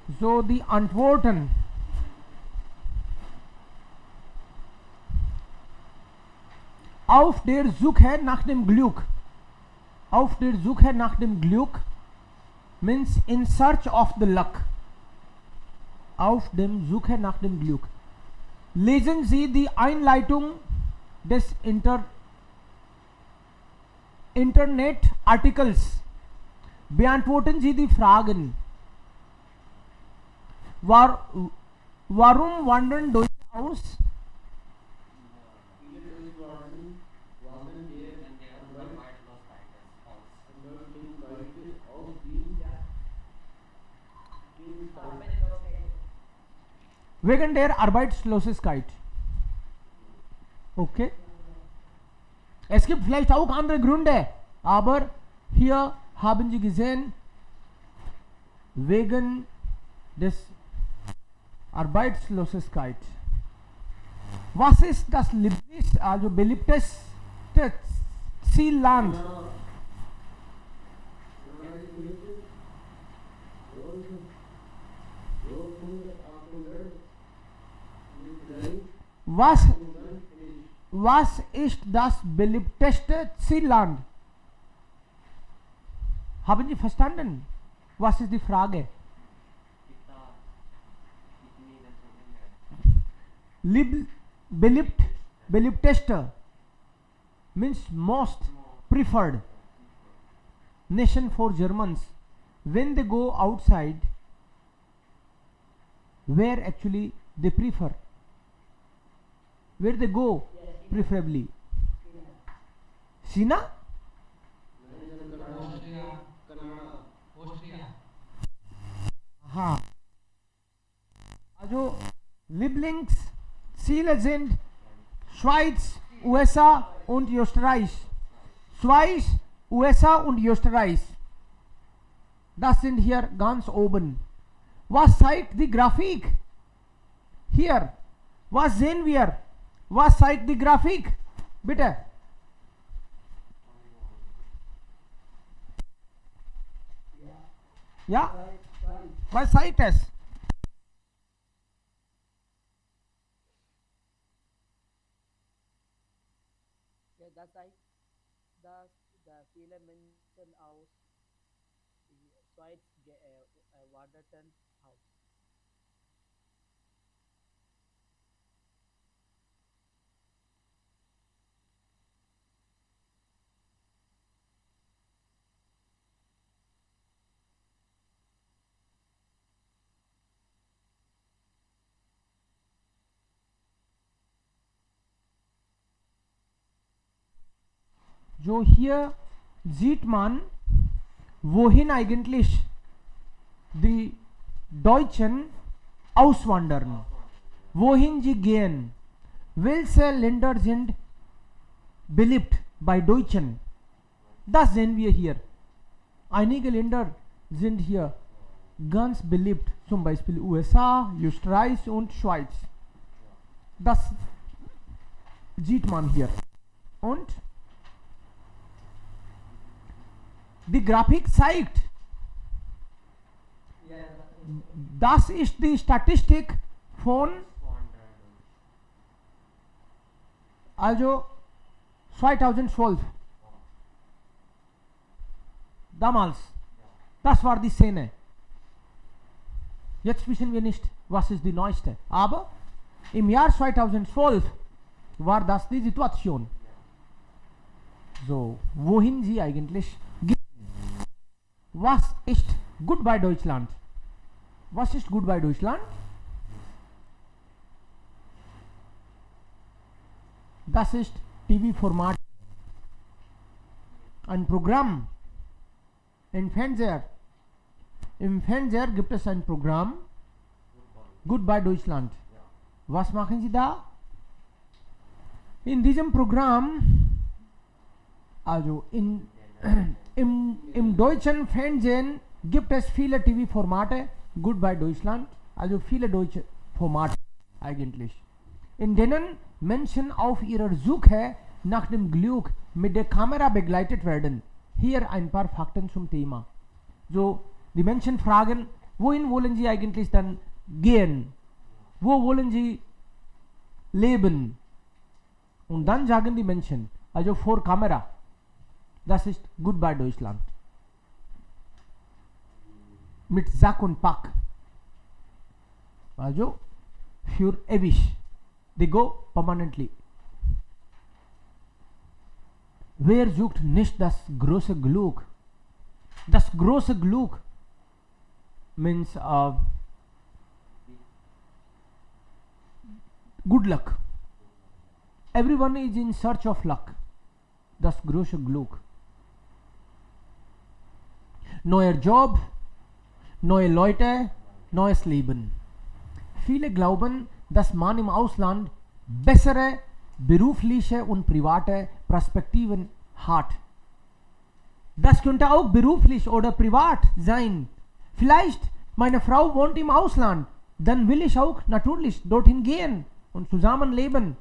So die Antworten auf der Suche nach dem Glück. Auf der Suche nach dem Glück means in search of the luck. Auf dem Suche nach dem Glück. Lesen Sie die Einleitung des Internet-Artikels. Beantworten Sie die Fragen. Warum wandern Deutsche aus? Wegen der Arbeitslosigkeit. Okay. Es gibt vielleicht auch andere Gründe, aber hier haben Sie gesehen, wegen des Arbeitslosigkeit. Was ist das beliebteste Zielland? Was ist das beliebteste Zielland? Haben Sie verstanden? Was ist die Frage? Beliebteste means most preferred nation for Germans. When they go outside, where actually they prefer? Where they go preferably? China? हाँ, also Lieblingsziele sind Schweiz, USA und Österreich. Schweiz, USA und Österreich. Das sind hier ganz oben. Was zeigt die Grafik? Hier. Was sehen wir? Was zeigt die Grafik? Bitte. Ja? Was zeigt es? Ja, das zeigt, dass viele Menschen aus der Schweiz wanderten aus. So hier sieht man, wohin eigentlich die Deutschen auswandern, wohin sie gehen, welche Länder sind beliebt bei Deutschen. Das sehen wir hier. Einige Länder sind hier ganz beliebt, zum Beispiel USA, Österreich und Schweiz. Das sieht man hier. Und die Grafik zeigt, das ist die Statistik von also 2012. Damals. Das war die Szene. Jetzt wissen wir nicht, was ist die neueste. Aber im Jahr 2012 war das die Situation. So, wohin sie eigentlich gehen. Was ist gut bei Deutschland? Was ist gut bei Deutschland? Das ist TV-Format. Ein Programm. Im Fernseher. Im Fernseher gibt es ein Programm. Gut bei Deutschland. Was machen Sie da? In diesem Programm, also im deutschen Fernsehen gibt es viele TV-Formate, Goodbye Deutschland, also viele deutsche Formate eigentlich, in denen Menschen auf ihrer Suche nach dem Glück mit der Kamera begleitet werden. Hier ein paar Fakten zum Thema. So, die Menschen fragen, wohin wollen Sie eigentlich dann gehen? Wo wollen Sie leben? Und dann sagen die Menschen, also vor Kamera, das ist Goodbye Deutschland. Mit Sack und Pack. Also für ewig. They go permanently. Wer sucht nicht das große Glück? Das große Glück means good luck. Everyone is in search of luck. Das große Glück. Neuer Job, neue Leute, neues Leben. Viele glauben, dass man im Ausland bessere berufliche und private Perspektiven hat. Das könnte auch beruflich oder privat sein. Vielleicht meine Frau wohnt im Ausland, dann will ich auch natürlich dorthin gehen und zusammenleben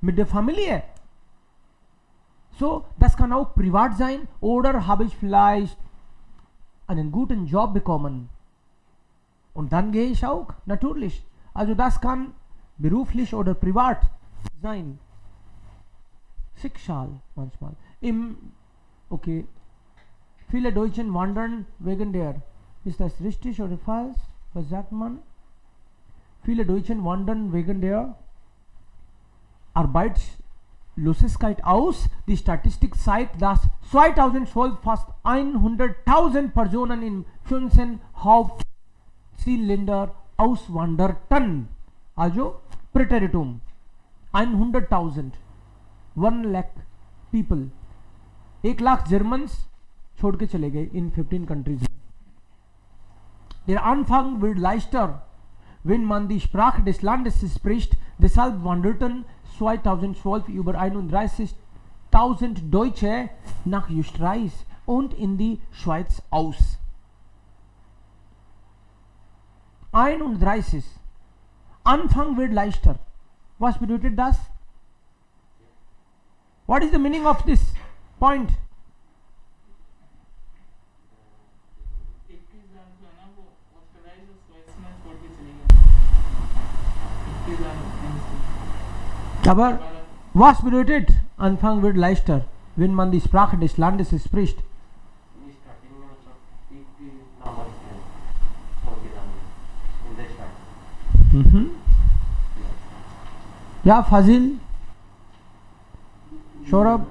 mit der Familie. So, das kann auch privat sein oder habe ich vielleicht einen guten Job bekommen und dann gehe ich auch natürlich. Also das kann beruflich oder privat sein. Schicksal manchmal. Okay, viele Deutschen wandern wegen der. Ist das richtig oder falsch? Was sagt man? Viele Deutschen wandern wegen der Arbeitslosigkeit aus. Die Statistik zeigt, dass 2012 fast 100.000 Personen in 15 Hauptzielländer auswanderten. Also Präteritum. 100.000. 1 lakh people. 1 lakh Germans छोड़ के चले गए in 15 countries में. Der Anfang wird leichter, wenn man die Sprache des Landes spricht. Deshalb wanderten 2012 über 31.000 Deutsche nach Österreich und in die Schweiz aus. 31. Anfang wird leichter. Was bedeutet das? What is the meaning of this point? Aber was bedeutet Anfang wird leichter, wenn man die Sprache des Landes spricht? Ja, Fazil, Saurabh,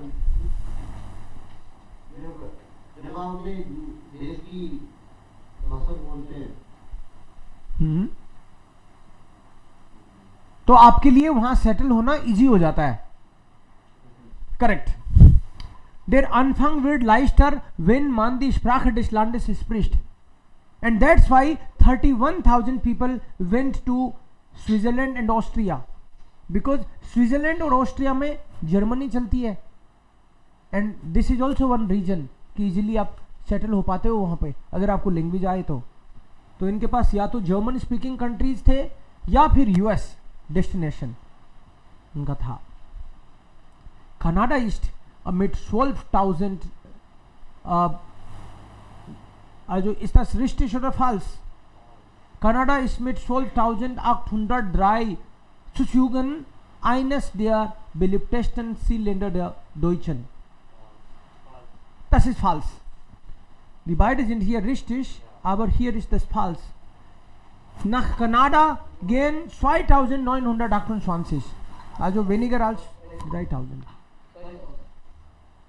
देश की भाषा बोलते हैं तो आपके लिए वहां settle होना इजी हो जाता है. Correct. Der Anfang wird leichter, wenn man die Sprache des Landes spricht. And that's why 31,000 people went to Switzerland and Austria. Because Switzerland और ऑस्ट्रिया में जर्मनी चलती है. And this is also one reason कि easily आप settle हो पाते हो वहाँ पे अगर आपको लैंग्वेज आए तो इनके पास या तो जर्मन स्पीकिंग कंट्रीज थे या फिर यूएस डेस्टिनेशन उनका था. Canada east mit 12.000 also ist das richtig oder falsch? Kanada ist mit 12.803 Zügen eines der beliebtesten Zielländer der Deutschen. Das ist falsch. Die beiden sind hier richtig, aber hier ist das falsch. Nach Kanada gehen 2.928, also weniger als 3.000.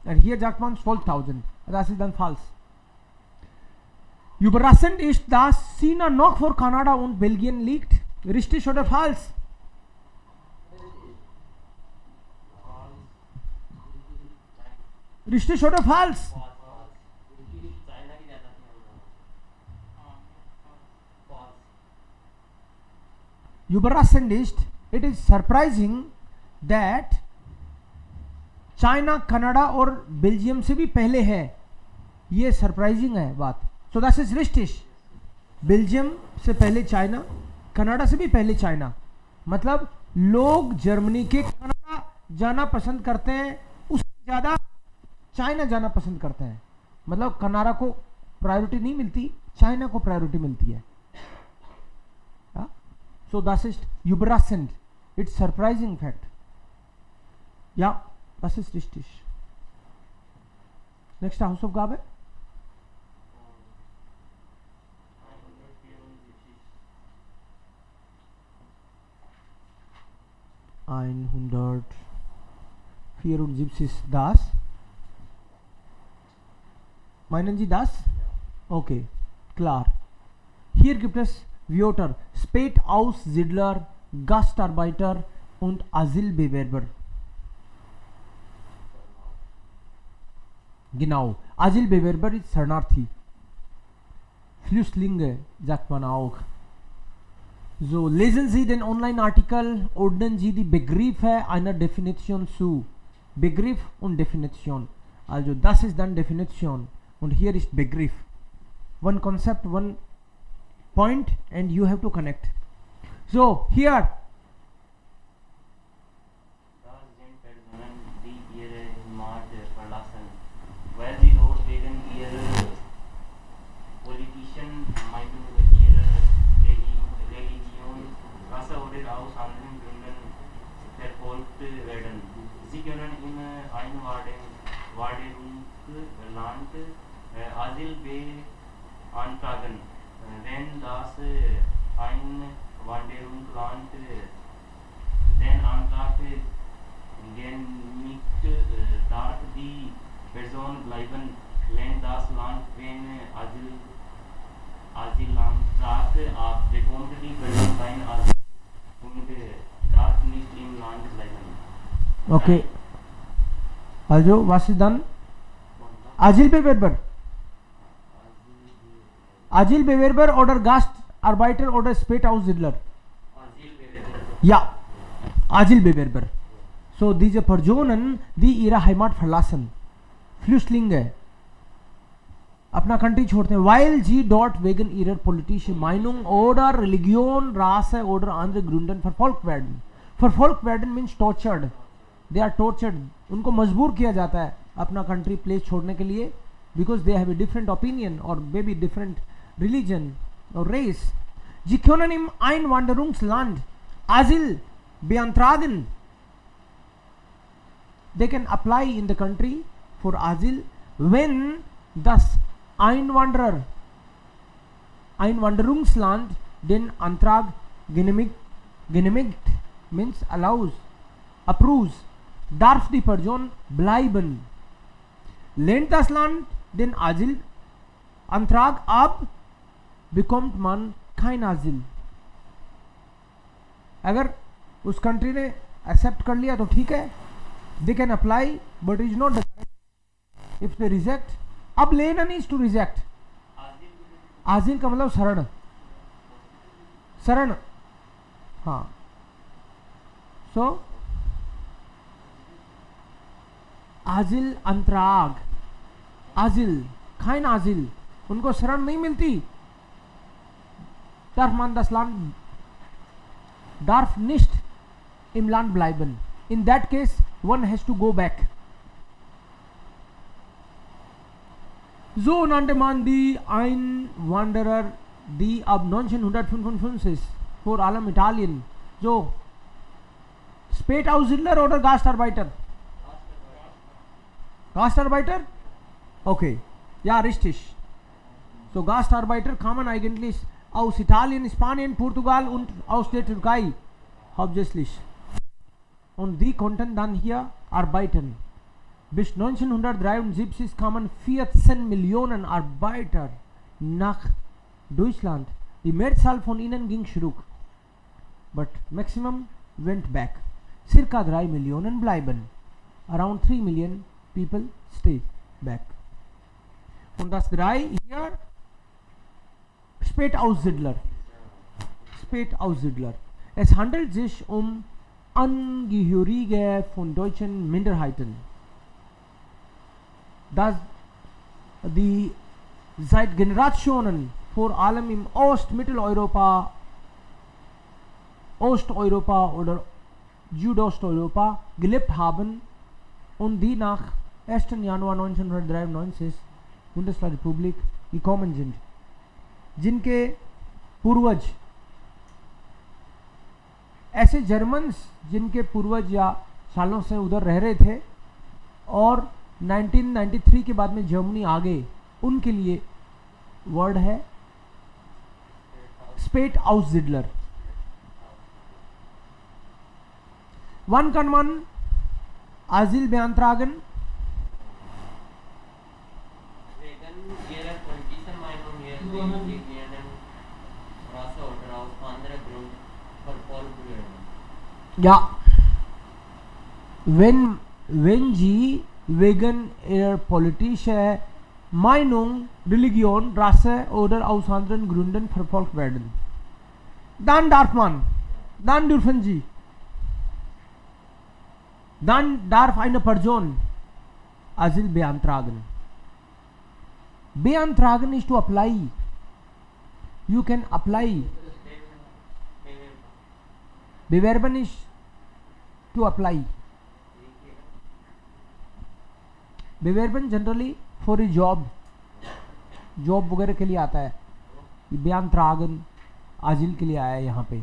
Und hier sagt man 12.000. Das ist dann falsch. Überraschend ist, dass China noch vor Kanada und Belgien liegt. Richtig oder falsch? Richtig oder falsch? Überraschend ist, it is surprising that China Canada और Belgium से भी पहले है. ये surprising है बात. So that is रिस्टिश. Belgium से पहले चाइना, कनाडा से भी पहले चाइना. मतलब लोग जर्मनी के कनाडा जाना पसंद करते हैं, उससे ज़्यादा चाइना जाना पसंद करते हैं. मतलब कनाडा को प्रायोरिटी नहीं मिलती, चाइना को प्रायोरिटी मिलती है. So das ist überraschend. It's surprising fact. Ja, das ist richtig. Nächste Hausaufgabe. das. Meinen Sie das? Okay, klar. Hier gibt es Wörter Spätaussiedler, Gastarbeiter und Asylbewerber. Genau, Asylbewerber ist शरणार्थी. Flüchtlinge sagt man auch. So, lesen Sie den Online-Artikel, ordnen Sie die Begriffe einer Definition zu. Begriff und Definition. Also, das ist dann Definition. Und hier ist Begriff. One concept, one point, and you have to connect. So, here. Da sind Personen, die ihre Heimat verlassen, weil sie dort wegen ihrer politischen Meinung, ihrer Religion, Rasse oder aus anderen Gründen verfolgt werden. Sie können im Einwanderungsland Asyl beantragen, wenn das Einwanderungsland den Antrag genehmigt, darf die Person bleiben, wenn das Land den Asylantrag bekommt, die Person kein Asyl und darf nicht im Land bleiben. Okay. Also, was ist dann? Asylbewerber. Asylbewerber oder Gastarbeiter oder Spätaussiedler? Ja, Asylbewerber. So, diese Personen, die ihre Heimat verlassen, Flüchtlinge, अपना country छोड़ते हैं, weil sie dort wegen ihrer politischen Meinung oder Religion, Rasse oder andere Gründen verfolgt werden. Verfolgt werden means tortured. They are tortured. उनको मजबूर किया जाता है अपना country place छोड़ने के लिए, because they have a different opinion or maybe different religion or race. Sie können im Einwanderungsland Asyl beantragen. They can apply in the country for Asyl when das Einwanderungsland den Antrag genehmigt means allows, approves, darf die Person bleiben. Lehnt das Land den Asylantrag ab, bekommt man kein Asyl. अगर उस country ने accept कर लिया तो ठीक है, they can apply, but it is not the correct. If they reject, अब लेना मीन्स टू रिजेक्ट. आजिल का मतलब शरण, शरण. हाँ, सो आजिल अंतराग, आजिल kein Asyl, उनको शरण नहीं मिलती. darf man das Land, darf nicht im Land bleiben. In that case, one has to go back. So nannte man die Einwanderer, die ab 1955 vor allem Italien, so Spätaussiedler oder Gastarbeiter? Gastarbeiter? Okay, ja, richtig. So Gastarbeiter kamen eigentlich aus Italien, Spanien, Portugal und aus der Türkei hauptsächlich. Und die konnten dann hier arbeiten. Bis 1973 kamen 14 Millionen Arbeiter nach Deutschland. Die Mehrzahl von ihnen ging zurück. But maximum went back. Circa 3 Millionen bleiben. Around 3 million people stay back. Und das 3 hier Spätaussiedler. Spätaussiedler. Es handelt sich Angehörige von deutschen Minderheiten, die seit Generationen vor allem im Ostmitteleuropa, Osteuropa oder Südosteuropa gelebt haben und die nach 1. Januar 1993 Bundesrepublik gekommen sind, जिनके पूर्वज ऐसे Germans जिनके पूर्वज या सालों से उधर रह रहे थे और 1993 के बाद में जर्मनी आ गए, उनके लिए वर्ड है स्पेट आउसजिडलर. Wann kann man Asyl beantragen? Wegen ihrer politischen Meinung her indignierten Rasse oder aus anderem Grund verfolgt werden. Ja. Wenn sie wegen ihrer politischen Meinung, Religion, Rasse oder aus anderen Gründen verfolgt werden, dann dürfen sie. Dann darf eine Person Asyl beantragen. Beantragen is to apply. You can apply. Bewerben is to apply. Bewerben generally for a job. Job वगैरह के लिए आता है. बेअंत्रागन आजिल के लिए आया है यहाँ पे.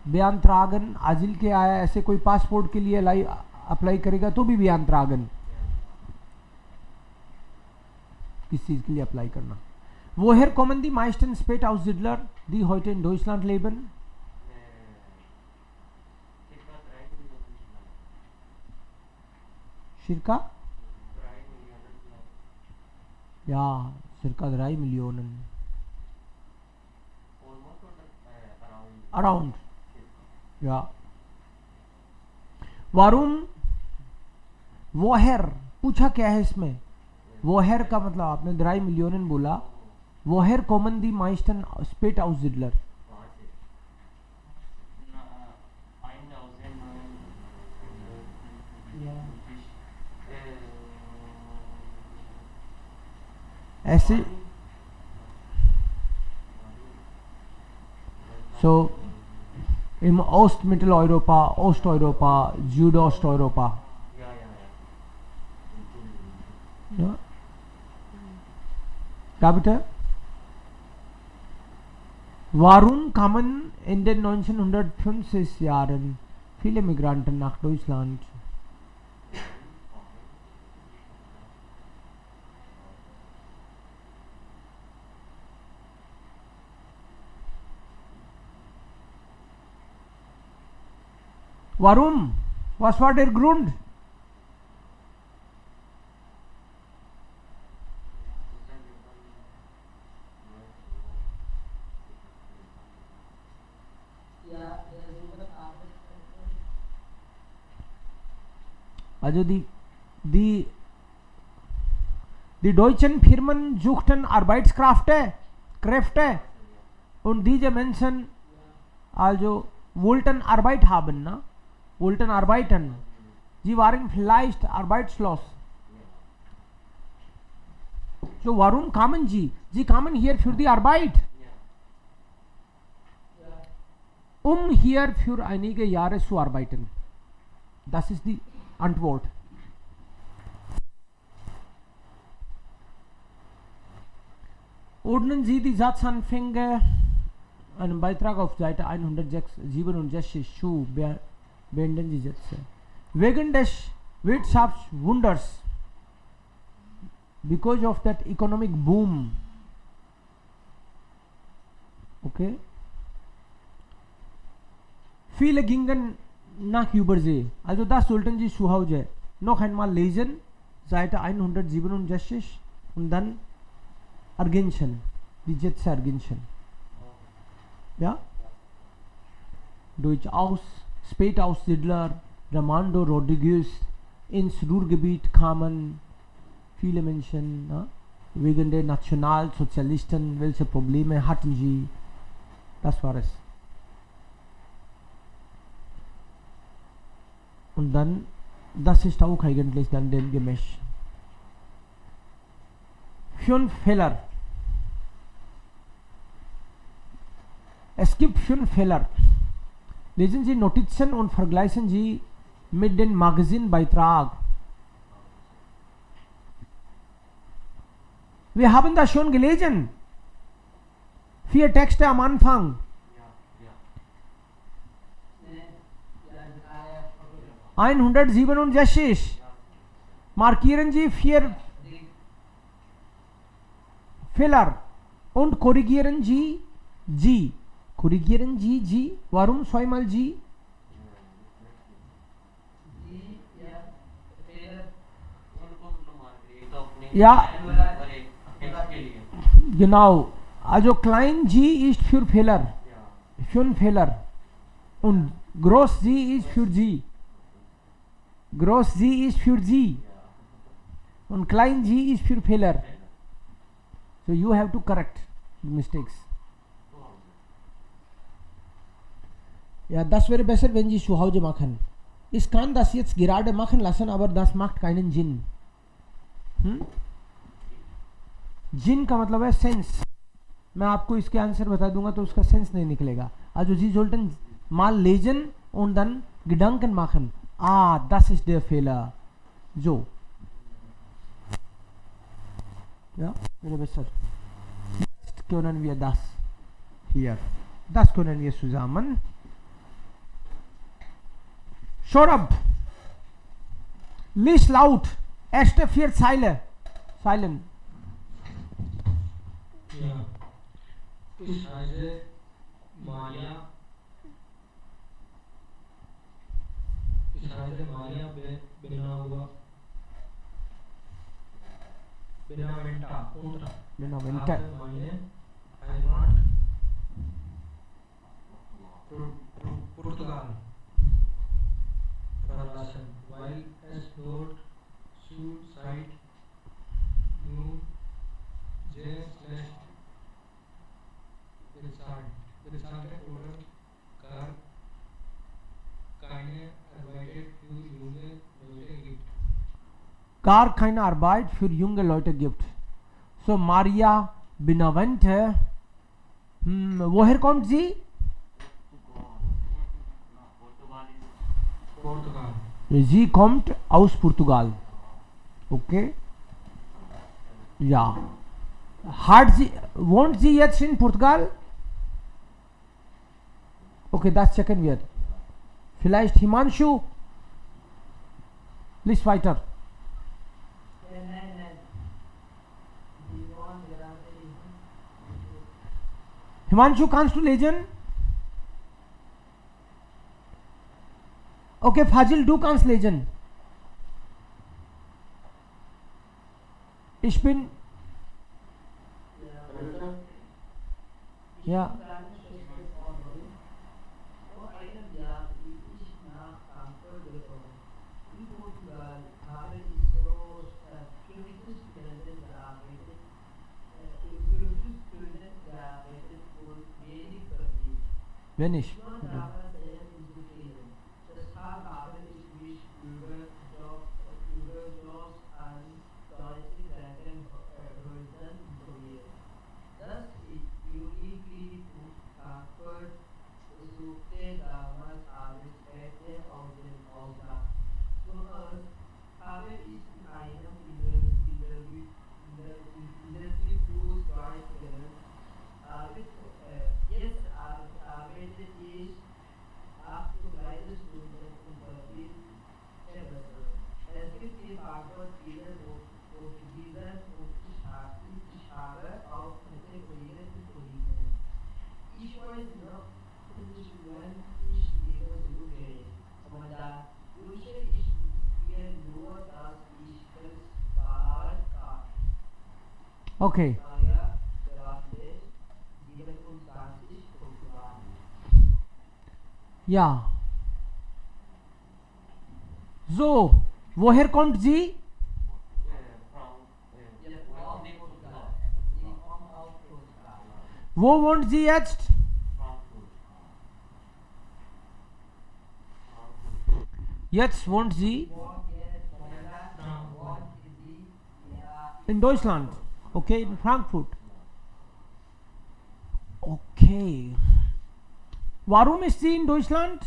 बेअंत्रागन आजिल के आया, ऐसे कोई पासपोर्ट के लिए अप्लाई करेगा तो भी बेअंत्रागन, किस चीज के लिए अप्लाई करना. Woher kommen die meisten Spätaussiedler, die heute in Deutschland leben? Circa? Ja, circa 3 Millionen. Around. Ja. Warum? Woher? पूछा क्या है इसमें? Woher का मतलब आपने 3 Millionen बोला. Woher kommen die meisten Spätaussiedler? ऐसे so im Ostmitteleuropa, Osteuropa, Südosteuropa. Ja. Da bitte? Warum kamen in den 1950 Jahren viele Migranten nach Deutschland? Warum? Was war der Grund? Also die deutschen Firmen suchten Arbeitskräfte und diese Menschen also wollten Arbeit haben, na? Wollten arbeiten. Sie waren vielleicht arbeitslos. So warum kamen sie? Sie kamen hier für die Arbeit. Um hier für einige Jahre zu arbeiten. Das ist die Antwort. Ordnen Sie die Satzanfänge einen Beitrag auf Seite 167 zu. Beenden Sie Sätze. Wegen des Wirtschaftswunders, because of that economic boom, okay, viele gingen nach Übersee. Also das sollten Sie zu Hause noch einmal lesen, Seite 167 und dann ergänzen, die Sätze ergänzen. Ja? Deutsch aus, Spätaussiedler, Ramando Rodriguez, ins Ruhrgebiet kamen viele Menschen, ja? Wegen der Nationalsozialisten, welche Probleme hatten sie? Das war es. Und dann, das ist auch eigentlich dann dem Gemisch. 5 Fehler. Es gibt 5 Fehler. Lesen Sie Notizen und vergleichen Sie mit dem Magazinbeitrag. Wir haben das schon gelesen. 4 Texte am Anfang. 167 markieren Sie 4 Fehler und korrigieren Sie G. Korrigieren Sie G. Warum zweimal G? Ja, genau. Also klein G ist für Fehler. Für einen Fehler. Und groß G ist für G. Groß G ist für G. Und klein G ist für Fehler. So you have to correct the mistakes. Ja, das wäre besser, wenn Sie zu Hause machen. Ich kann das jetzt gerade machen lassen, aber das macht keinen Sinn. जिन का मतलब है sense. मैं आपको इसके answer बता दूंगा तो उसका सेंस नहीं निकलेगा. Also Sie sollten mal lesen und dann Gedanken machen. Ah, das ist der Fehler. So. Ja, wäre besser. Jetzt können wir das hier. Das können wir zusammen. Shorab. Lies laut. Erste 4 Zeile. Zeilen. Ja. Ich heiße Maria. Ich heiße Maria Benaventa. Benavente. Meine Heimat Portugal verlassen, weil es dort zurzeit nur sehr schlecht bezahlte oder gar keine Arbeit für junge Leute gibt. Gar keine Arbeit für junge Leute gibt. So Maria Benavente. Woher kommt sie? Portugal. Sie kommt aus Portugal. Okay. Ja. Wohnt sie jetzt in Portugal? Okay, das checken wir. Vielleicht Himanshu? Lies weiter. Himanshu, kannst du lesen? Okay, Fazil, du kannst lesen. Ich bin... Ja. Wenn ich. Okay. Ja. So, woher kommt sie? Wo wohnt sie jetzt? Jetzt wohnt sie in Deutschland. Okay, in Frankfurt. Okay. Warum ist sie in Deutschland?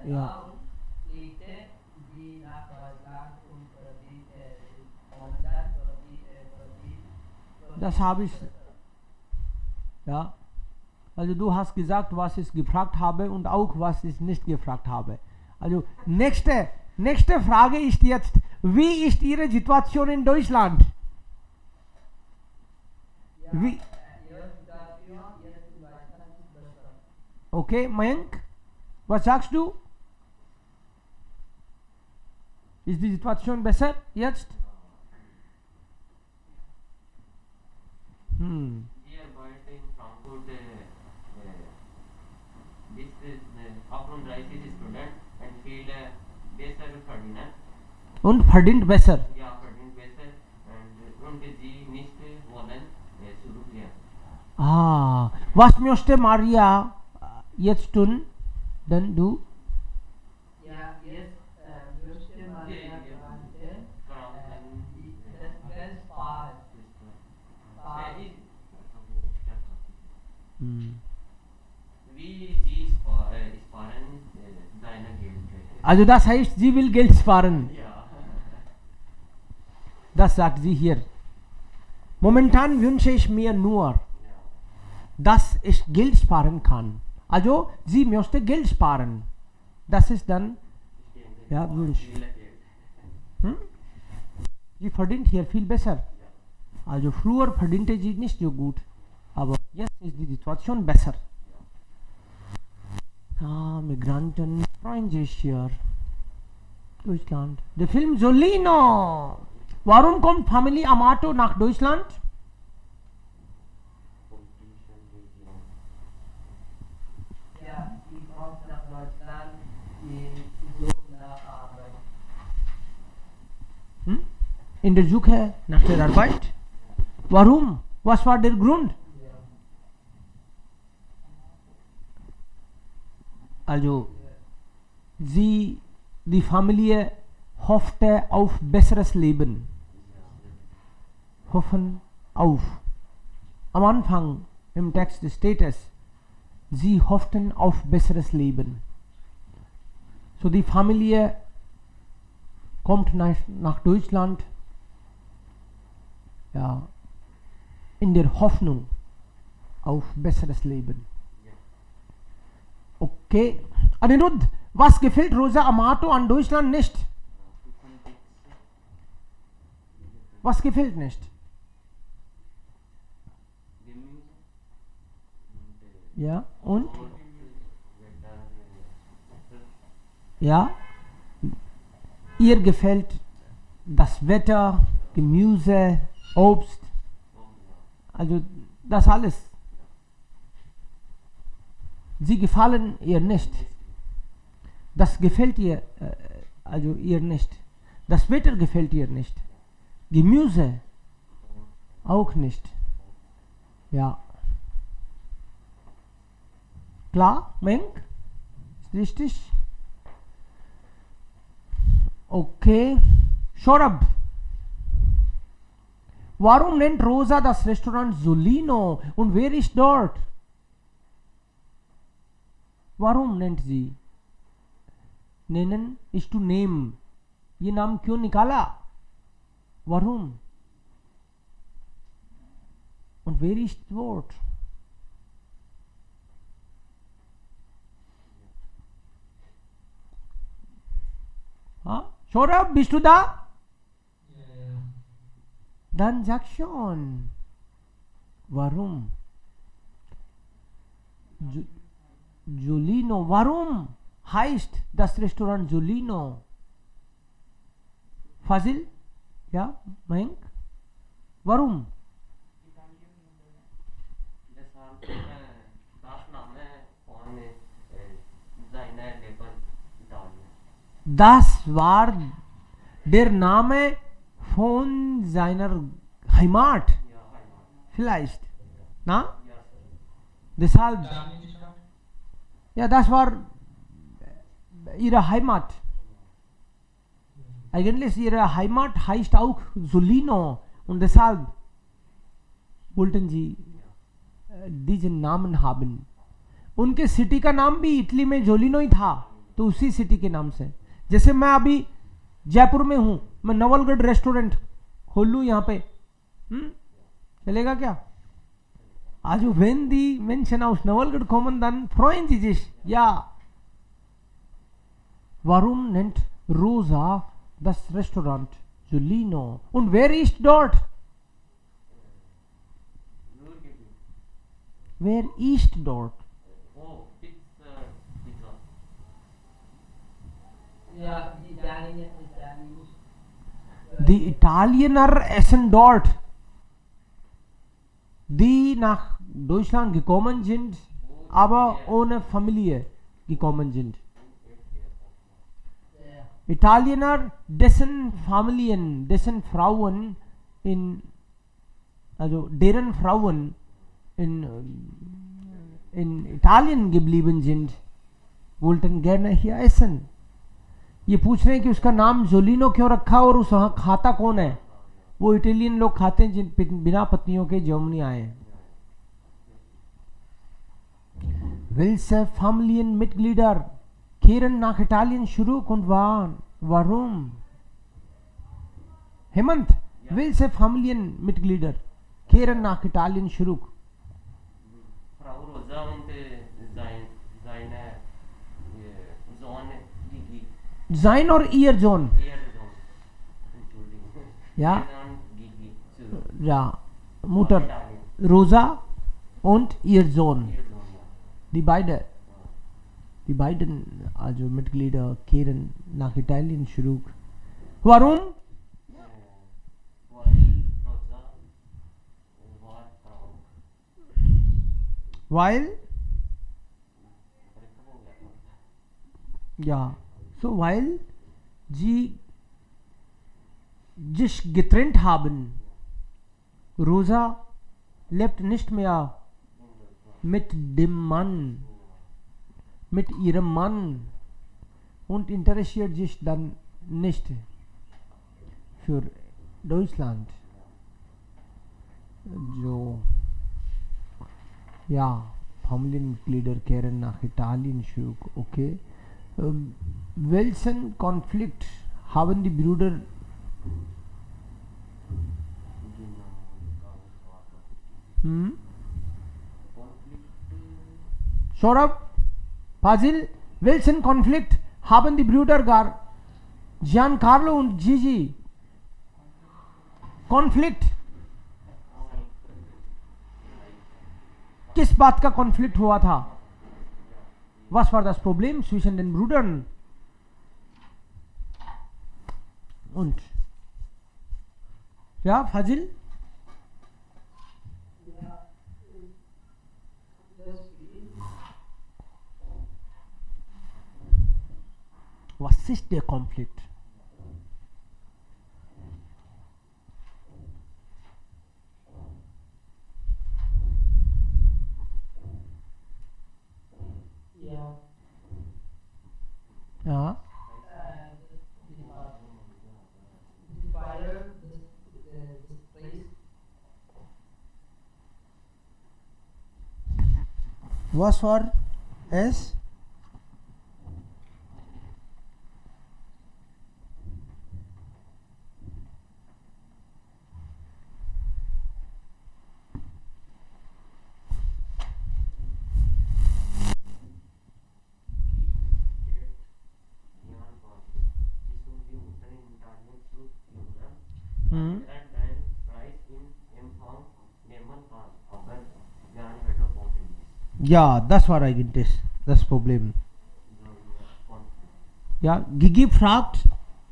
Ja. Pflegte sie nach Deutschland und Kommandant Das habe ich. Ja. Also du hast gesagt, was ich gefragt habe und auch was ich nicht gefragt habe. Also nächste Frage ist jetzt, wie ist Ihre Situation in Deutschland? Wie? Okay, Mayank, was sagst du? Ist die Situation besser jetzt? Dear boys in Frankfurt, this is upon rises student and feel besser verdienen. Und verdient besser. Ja, verdient besser und sie nicht wollen zurückkehren. Was möchte Maria jetzt tun? Dann du? Ja, jetzt möchte Maria das Geld sparen. Wie sie sparen seine Geld. Also das heißt, sie will Geld sparen. Ja. Das sagt sie hier. Momentan wünsche ich mir nur, dass ich Geld sparen kann. Also sie möchte Geld sparen. Das ist dann ja Wunsch. Sie verdient hier viel besser. Also früher verdiente sie nicht so gut. Aber jetzt ist die Situation besser. Migranten freuen sich hier. Deutschland. Der Film Jolino. Warum kommt Familie Amato nach Deutschland? Ja, sie kommt nach Deutschland, sie sucht nach Arbeit. In der Suche nach der Arbeit. Warum? Was war der Grund? Also, die Familie hoffte auf besseres Leben. Hoffen auf. Am Anfang im Text steht es, sie hofften auf besseres Leben. So die Familie kommt nach Deutschland, ja, in der Hoffnung auf besseres Leben. Okay. Anirudh, was gefällt Rosa Amato an Deutschland nicht? Was gefällt nicht? Ja, und? Ja, ihr gefällt das Wetter, Gemüse, Obst, also das alles. Sie gefallen ihr nicht. Das gefällt ihr, also ihr nicht. Das Wetter gefällt ihr nicht. Gemüse auch nicht. Ja. Klar, Menk? Ist richtig? Okay. Shorab. Warum nennt Rosa das Restaurant Jolino und wer ist dort? Warum nennt sie? Nennen ist to name. ये नाम क्यों निकाला? Warum? Und wer ist dort? Shorab, bist du da? Ja. Dann sag schon. Warum? Jolino. Warum heißt das Restaurant Jolino? Fazil? Ja, Mayank? Warum? Das war der Name von seiner Heimat. Vielleicht. Na? Deshalb. Ja, das war ihre Heimat. Eigentlich ihre Heimat heißt auch Jolino und deshalb wollten sie diesen Namen haben. उनके city का नाम भी Italy में जोलिनो ही था, तो उसी city के नाम से। जैसे मैं अभी जयपुर में हूं, मैं नवलगढ़ रेस्टोरेंट खोल लूं यहां पे, चलेगा क्या? Also wenn die Menschen aus Nawalgarh kommen, dann freuen sie sich. Ja. Warum nennt Rosa das Restaurant Giuliano? Und wer ist dort? Wer ist dort? Oh, pizza. Ja, die Italiener. Die Italiener essen dort. Die nach Deutschland gekommen sind, aber ohne Familie gekommen sind. Ja. Italiener, dessen Familien, dessen Frauen in, also deren Frauen in Italien geblieben sind, wollten gerne hier essen. ये पूछ रहे हैं कि उसका नाम जोलिनो क्यों रखा और उस वहाँ खाता कौन है? वो इटालियन लोग खाते हैं जिन बिना पत्नियों के जर्मनी आए हैं. Welche Familienmitglieder kehren nach Italien zurück und warum? Hemant, welche Familienmitglieder kehren nach Italien zurück? Frau Rosa und seine Sohn Gigi. Sein oder ihr Sohn? Ihr Sohn. Entschuldigung. Ja. Ihr Sohn Gigi. Ja, Mutter Italien. Rosa und ihr Sohn. Ihr Sohn, ja. Die beiden also Mitglieder kehren nach Italien zurück. Warum? Weil Rosa war Frau. Weil, ja, so weil sie sich getrennt haben. Rosa lebt nicht mehr mit dem Mann, mit ihrem Mann und interessiert sich dann nicht für Deutschland. So, ja, Familienmitglieder kehren nach Italien zurück, okay. Welchen Konflikt haben die Brüder? Saurabh, Fazil, welchen Konflikt haben die Brüder Giancarlo und Gigi? Konflikt? किस बात का conflict हुआ था? Was war das Problem zwischen den Brüdern? Und ja, Fazil? Was ist der Konflikt? Ja. Ja. Die Feier des Preis. Was war es? Ja, das war eigentlich das Problem. Ja, Gigi fragt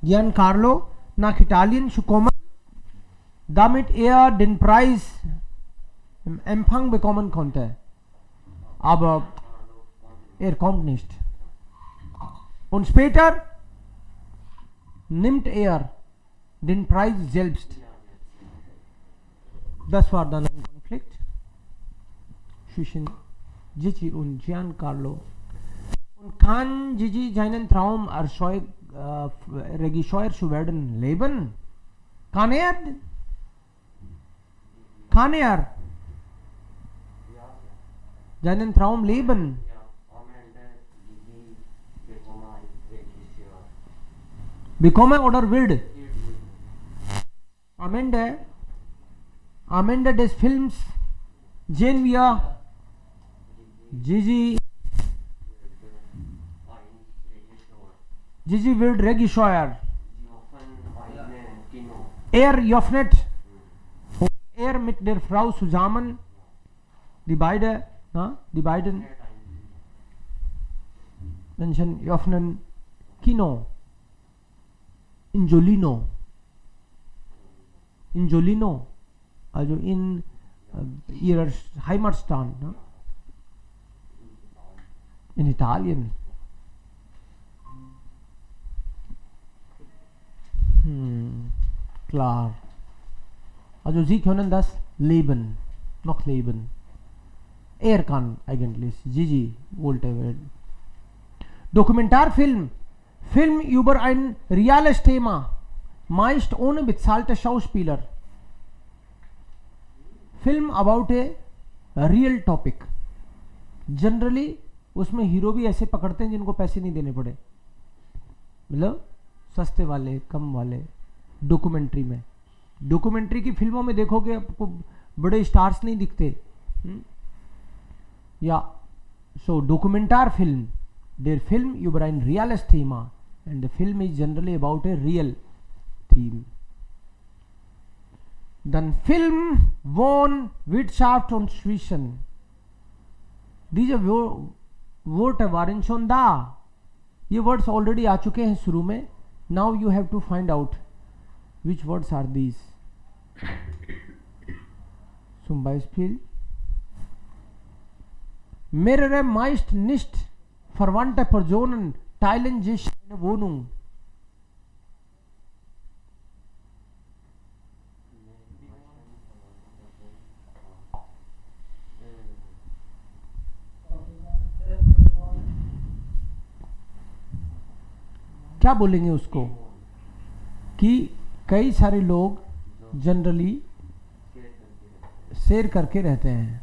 Giancarlo nach Italien zu kommen, damit er den Preis im Empfang bekommen konnte. Aber er kommt nicht. Und später nimmt er den Preis selbst. Das war dann ein Konflikt zwischen Gigi und Giancarlo. Und kann Gigi seinen Traum Regisseur zu werden leben? Kann er? Kann er seinen Traum leben? bekommen oder wird? Am Ende des Films sehen wir Gigi wird Regisseur. Joffnet und mit der Frau zusammen, die beiden Menschen öffnen Kino in Jolino, also in ihrer Heimatstadt, in Italien. Klar. Also sie können das leben, noch leben. Kann eigentlich, Gigi wollte werden. Dokumentarfilm, Film über ein reales Thema, meist ohne bezahlte Schauspieler. Film about a real topic. Generally उसमें hero भी ऐसे पकड़ते हैं जिनको पैसे नहीं देने पड़े, मतलब सस्ते वाले, कम वाले. डॉक्यूमेंट्री की फिल्मों में देखोगे आपको बड़े स्टार्स नहीं दिखते. या सो डॉक्यूमेंटार फिल्म, देयर फिल्म über ein reales Thema and the film is generally about a real theme. Dann Film, Wohn, Wirtschaft und Zwischen. Diese Worte waren schon da. ये वर्ड्स ऑलरेडी आ चुके हैं शुरू में. Now you have to find out which words are these. Zum Beispiel mehrere meist nicht verwandte Personen teilen sich eine Wohnung. क्या बोलेंगे उसको कि कई सारे लोग जनरली शेयर करके रहते हैं.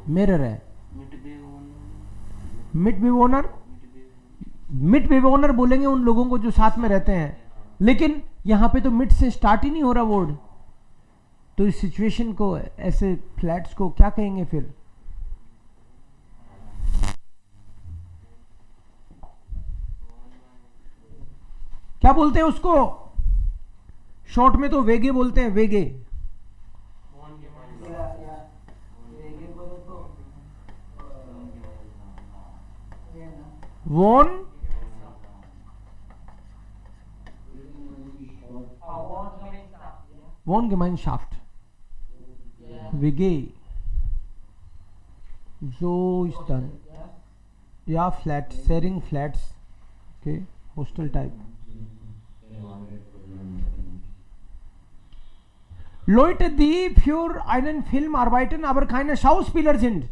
मेरर है मिट बेवोनर बोलेंगे उन लोगों को जो साथ में रहते हैं. लेकिन यहां पे तो मिट से स्टार्ट ही नहीं हो रहा वर्ड, तो इस सिचुएशन को, ऐसे फ्लैट्स को क्या कहेंगे फिर? क्या बोलते हैं उसको? शॉर्ट में तो वेगे बोलते हैं, वेगे. Wohngemeinschaft. WG. So ist dann. Ja, Flat, sharing flats. Okay, hostel type. Leute, die für einen Film arbeiten, aber keine Schauspieler sind.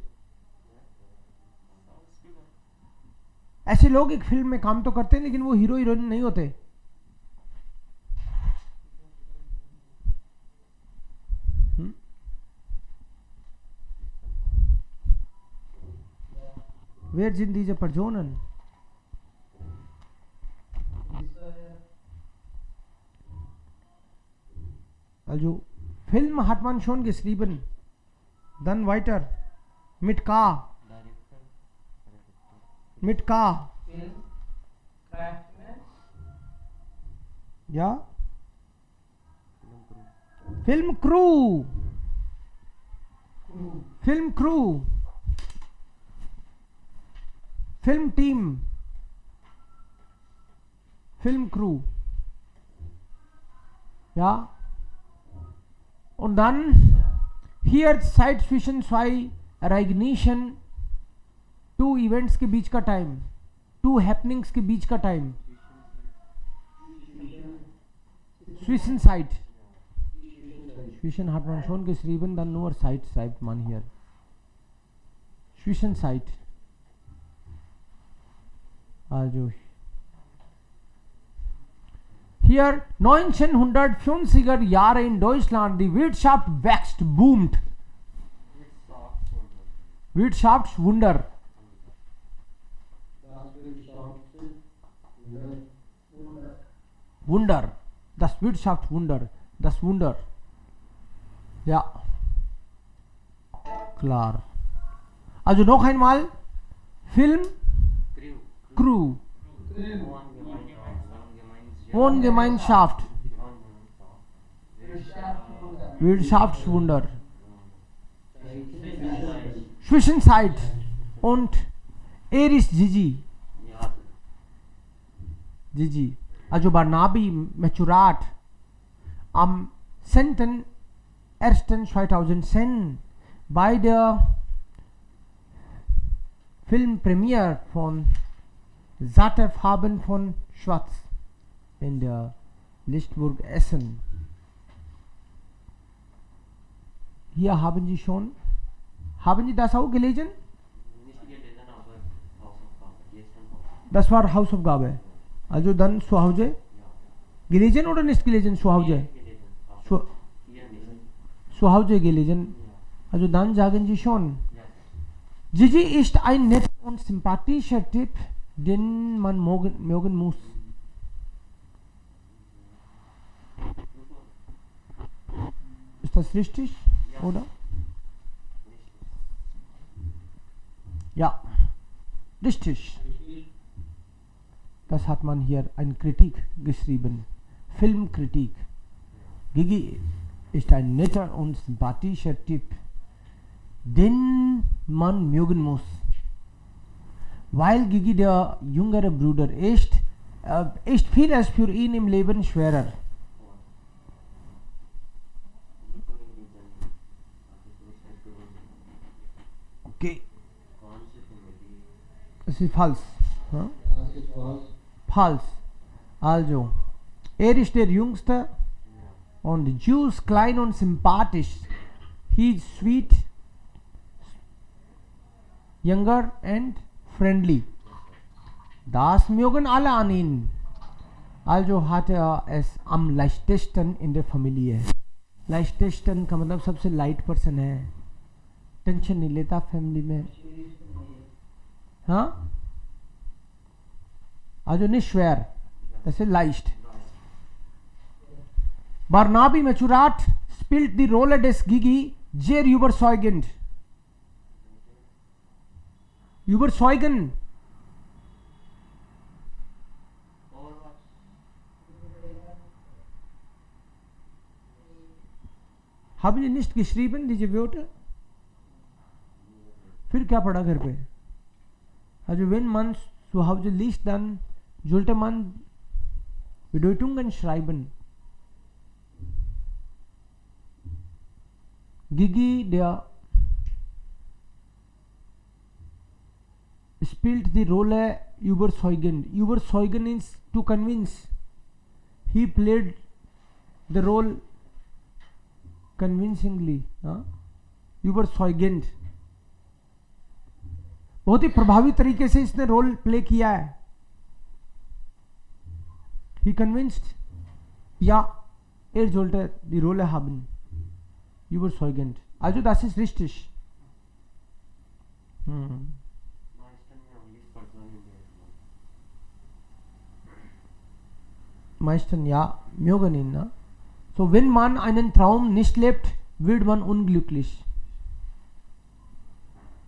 ऐसे लोग एक फिल्म में काम तो करते हैं लेकिन वो हीरो हीरोइन नहीं होते. Wer sind diese Personen? Also Film hat man schon geschrieben. Dann weiter. Mit K. Mit K. Ja. Film Crew. Film Crew. Film Team. Film Crew. Ja. Und dann hier Zeit zwischen zwei Ereignissen, 2 events के बीच का time, 2 happenings के बीच का time. Zwischenzeit. Zwischen hat man schon geschrieben, dann nur Zeit schreibt man hier. Zwischenzeit. Also hier 1950er Jahre in Deutschland, die Wirtschaft wächst, boomt. Wirtschaftswunder. Wunder. Das Wirtschaft Wunder. Das Wunder. Ja. Klar. Also noch einmal. Film, Crew. Wohngemeinschaft. Wirtschaftswunder. Zwischenzeit. Und er ist Gigi. Gigi. Also Barnaby Machurat am 10.01.2010 bei der Filmpremiere von Satte Farben von Schwarz in der Lichtburg Essen. Hier haben Sie schon. Haben Sie das auch gelesen? Das war Hausaufgabe. Also dann zu Hause. Gelesen oder nicht gelesen zu Hause? Zu Hause gelesen. Also dann sagen Sie schon. Gigi ist ein netter und sympathischer Typ, den man mögen muss. Ist das richtig? Oder? Ja, richtig. Das hat man hier eine Kritik geschrieben. Filmkritik. Gigi ist ein netter und sympathischer Typ, den man mögen muss. Weil Gigi der jüngere Bruder ist, ist vieles für ihn im Leben schwerer. Okay. Es ist falsch. Hm? Das ist falsch. Falsch. Also, er ist der Jüngste und süß, klein und sympathisch. He is sweet, younger and friendly. Das mögen alle an ihn. Also hat er es am leichtesten in der Familie. leichtesten का मतलब सबसे light person है, tension नहीं लेता family में. हाँ, also nicht schwer, das ist leicht. Barnaby Machurat spielt die Rolle des Gigi sehr überzeugend. Überzeugen. Haben Sie nicht geschrieben, diese Wörter? फिर क्या पढ़ा घर पे? Also wenn man zu Hause liest, dann sollte man Bedeutungen schreiben. Gigi, der spielt die Rolle überzeugend. Überzeugend is to convince. He played the role convincingly. überzeugend. बहुत ही प्रभावी तरीके से इसने रोल प्ले किया है. He convinced. Ja, sollte die Rolle haben. Überzeugend. Also das ist richtig. Meistens ja, mögen ihn. Ne? So, wenn man einen Traum nicht lebt, wird man unglücklich.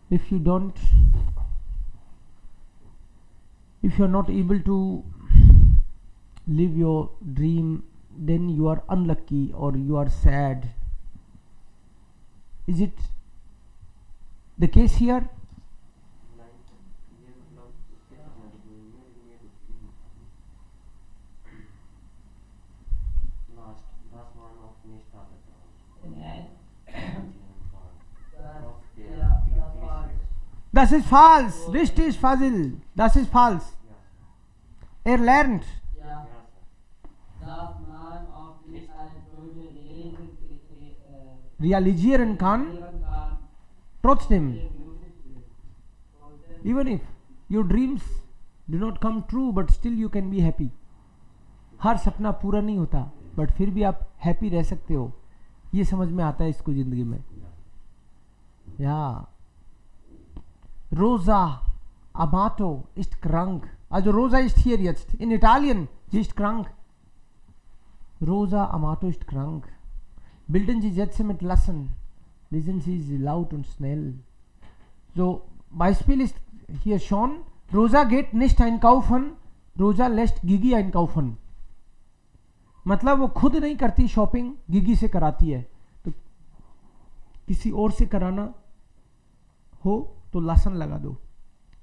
If you are not able to live your dream, then you are unlucky or you are sad. Is it the case here? Das ist falsch. Richtig, Fazil. Das ist falsch. Er lernt. Realisieren kann. Trotzdem. Even if your dreams do not come true, but still you can be happy. हर सपना पूरा नहीं होता, but फिर भी आप happy रह सकते हो. ये समझ में आता है इसको जिंदगी में. Ja. Rosa Amato ist krank. Also Rosa ist hier jetzt in Italien. Sie ist krank. Rosa Amato ist krank. Bilden Sie Sätze mit lassen. Lesen Sie laut und schnell. So, Beispiel ist hier schon. Rosa geht nicht einkaufen. Rosa lässt Gigi einkaufen. मतलब वो खुद नहीं करती shopping, Gigi से कराती है. तो किसी और से कराना हो तो लासन लगा दो.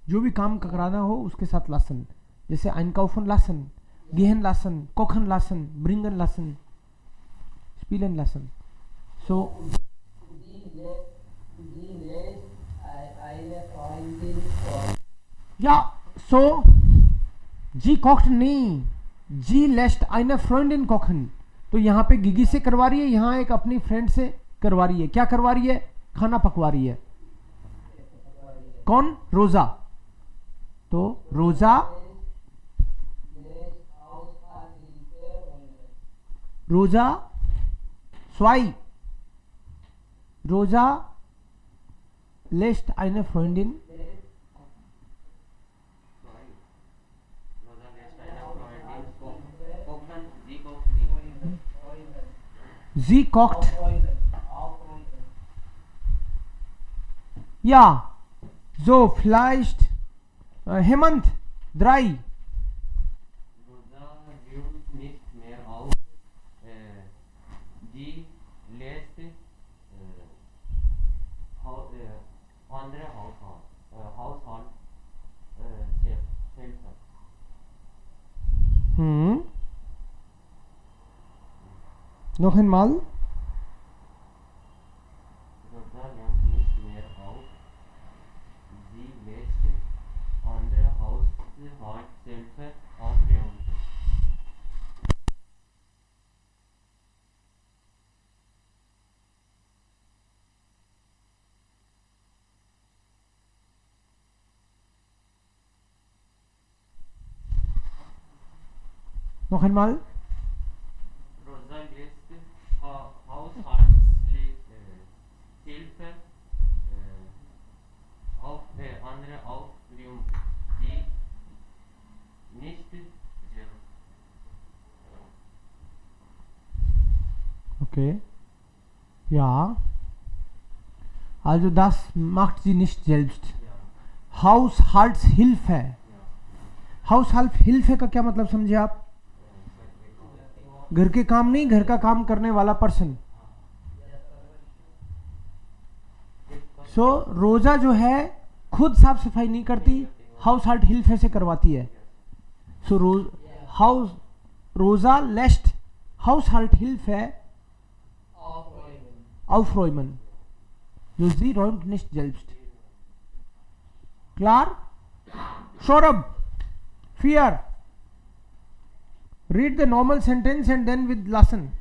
जो भी काम कराना हो उसके साथ लासन. जैसे einkaufen lassen, gehen lassen, kochen lassen, bringen lassen, spielen lassen. So Sie lässt eine Freundin kochen. ja, so जी kocht nie, जी lässt eine Freundin kochen. तो यहाँ पे गिगी से करवा रही है, यहाँ एक अपनी फ्रेंड से करवा रही है. क्या करवा रही है? खाना पकवा रही है. कौन? रोजा. तो रोजा रोजा स्वाई. रोजा lässt eine Freundin. Sie kocht. Ja, so vielleicht Hemant 3. Rosa räumt nicht mehr auf. Die lässt andere Haushalt helfen. Noch einmal. Rosa räumt nicht mehr auf. Sie lässt andere Haushaltshilfe aufräumen. Noch einmal. Rosa lässt Haushaltshilfe andere aufräumen, die nicht selbst. Okay. Ja. Also das macht sie nicht selbst. Haushaltshilfe. हाउसहेल्प का क्या मतलब समझे आप? घर के काम नहीं, घर का काम करने वाला पर्सन. सो रोजा जो है खुद साफ सफाई नहीं करती, हाउसहेल्प हिल्फे से करवाती है. सो रोजा लेस्ट हाउसहेल्प हिल्फे aufräumen. So sie räumt nicht selbst. Klar? Shorab, 4. Read the normal sentence and then with lesson.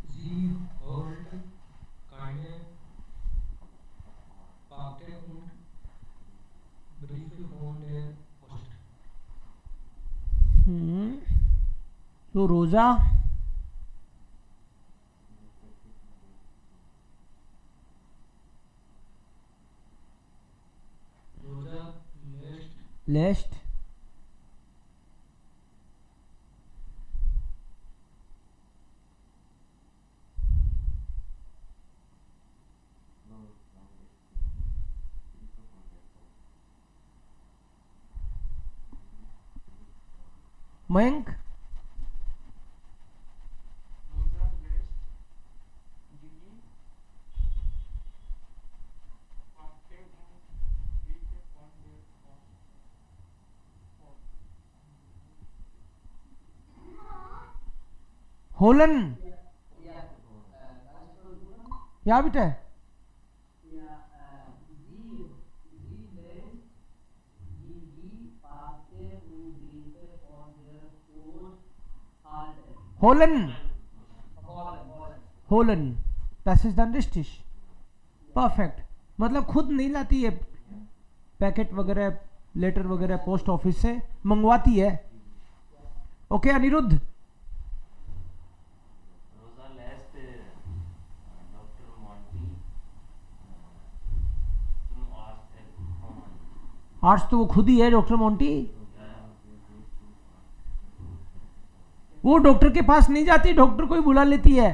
Sie holt keine Pakete und Briefe von der Post. So Rosa lässt Mayank होलन. या बेटा Holen. Holen. Das ist dann richtig. Perfect. मतलब खुद नहीं लाती है packet वगैरह, letter वगैरह पोस्ट ऑफिस से, मंगवाती है. Okay Aniruddh. Rosa lässt Dr. Monty zum Arzt kommen. आज तो वो खुद ही है डॉक्टर मोंटी. वो वो डॉक्टर के पास नहीं जाती, डॉक्टर को ही बुला लेती है.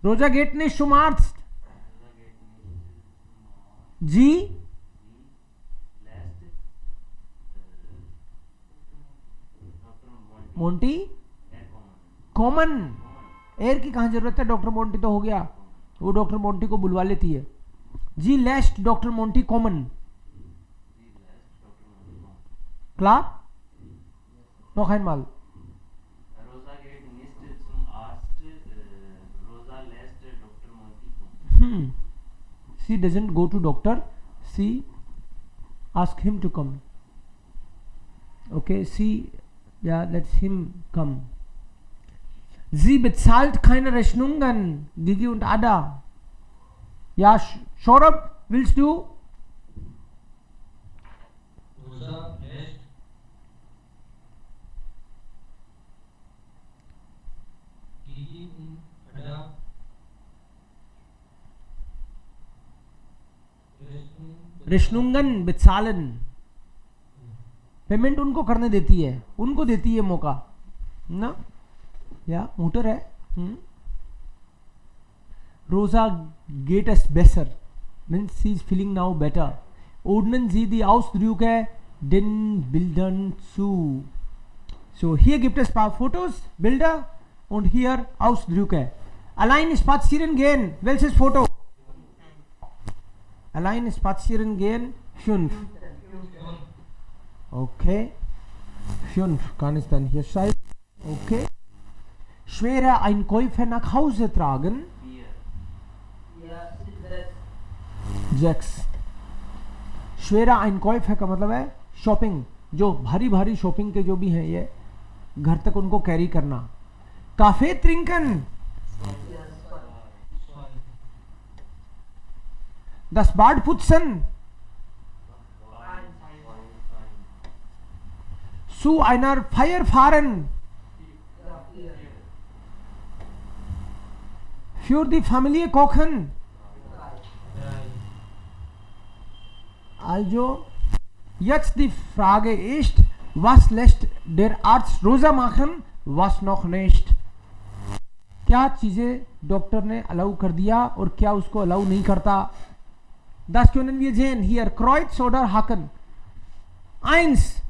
रोजा गेट ने शुमार्थ जी मोंटी कॉमन. एयर की कहां जरूरत है, डॉक्टर मोंटी तो हो गया, वो डॉक्टर मोंटी को बुलवा लेती है. जी लेस्ट डॉक्टर मोंटी कॉमन. Klar? Noch einmal. Rosa geht nicht zum Arzt. Rosa lässt Dr. Monty kommen. She doesn't go to doctor. She ask him to come. Okay, she, yeah, lets him come. Sie bezahlt keine Rechnungen. Gigi und Ada. Ja, Shorab, willst du? Rosa lässt Gigi und Ada Rechnungen bezahlen. Payment उनको करने देती है, उनको देती है मौका ना. या मोटर है. रोजा geht es besser, means she is feeling now better. Ordnen Sie die Ausdrücke den Bildern zu. So hier gibt es paar Fotos, Bilder und hier Ausdrücke. Allein spazieren gehen, welches Foto? Allein spazieren gehen, 5. Okay, 5 kann ich dann hier schreiben. Okay. Schwere Einkäufe nach Hause tragen. 6. schwerer Einkäufe का मतलब है shopping, जो भारी भारी shopping के जो भी हैं ये घर तक उनको कैरी करना. Cafe trinken. Das Bad putzen. Zu einer Feier fahren. Für die Familie kochen. Also, jetzt die Frage ist, was lässt der Arzt Rosa machen, was noch nicht? क्या चीजें डॉक्टर ने अलाउ कर दिया और क्या उसको अलाउ नहीं करता? Das können wir sehen hier, Kreuz oder Haken. 1.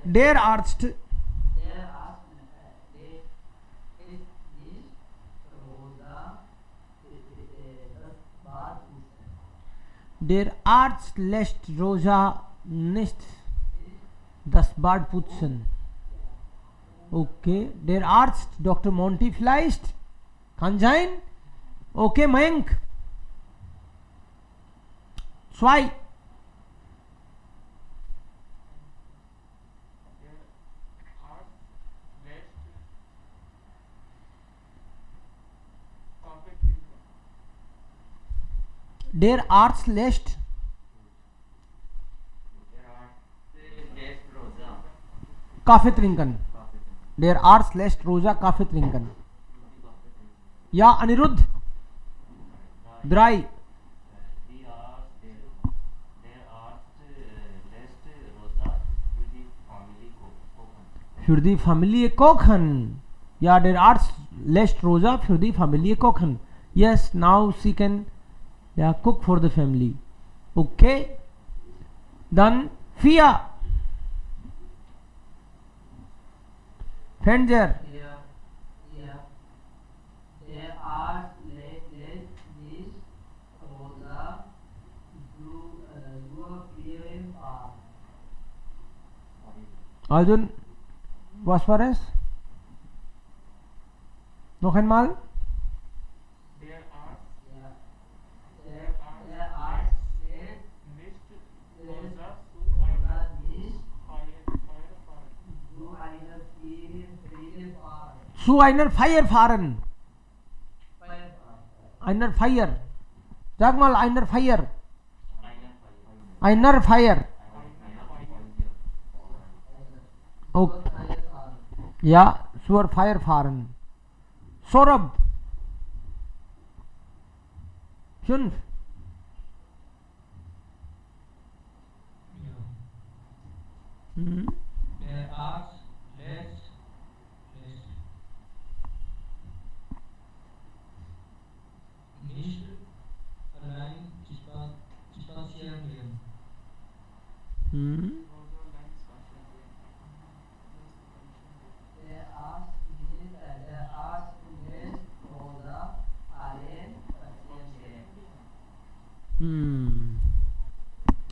Der Arzt Der Arzt lässt Rosa nicht das Bad putzen. Okay, der Arzt, Dr. Monty vielleicht? Kann sein? Okay, Mayank. 2. Der Arzt lässt Kaffee trinken. Der Arzt lässt Rosa Kaffee trinken. Ja, Anirudh. 3. Für die Familie kochen. Ja, der Arzt lässt Rosa für die Familie kochen. Yes, now she can cook for the family. Okay. Dann 4. Fenster. Der Arzt lässt nicht Rosa nur Ferien fahren. Also, was war es? Noch einmal? Zu einer Feier fahren. Einer Feier. Sag mal, einer Feier. Einer Feier. Okay. Ja, zur Feier fahren. Sorab. 5. Hmm. Der Arzt lässt nicht allein spazieren gehen. Hmm. Der Arzt lässt Rosa allein spazieren gehen. Hmm.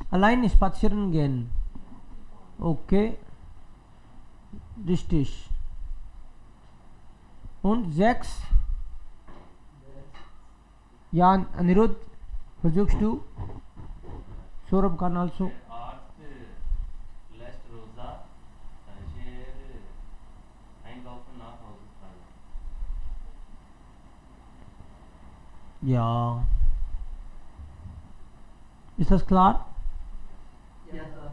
Allein spazieren gehen. Okay. Richtig. Und 6. Ja, Anirudh, versuchst du? Saurabh kann also. Der Arzt lässt Rosa einkaufen nach Hause fahren. Ja. Ist das klar? Ja, Sir.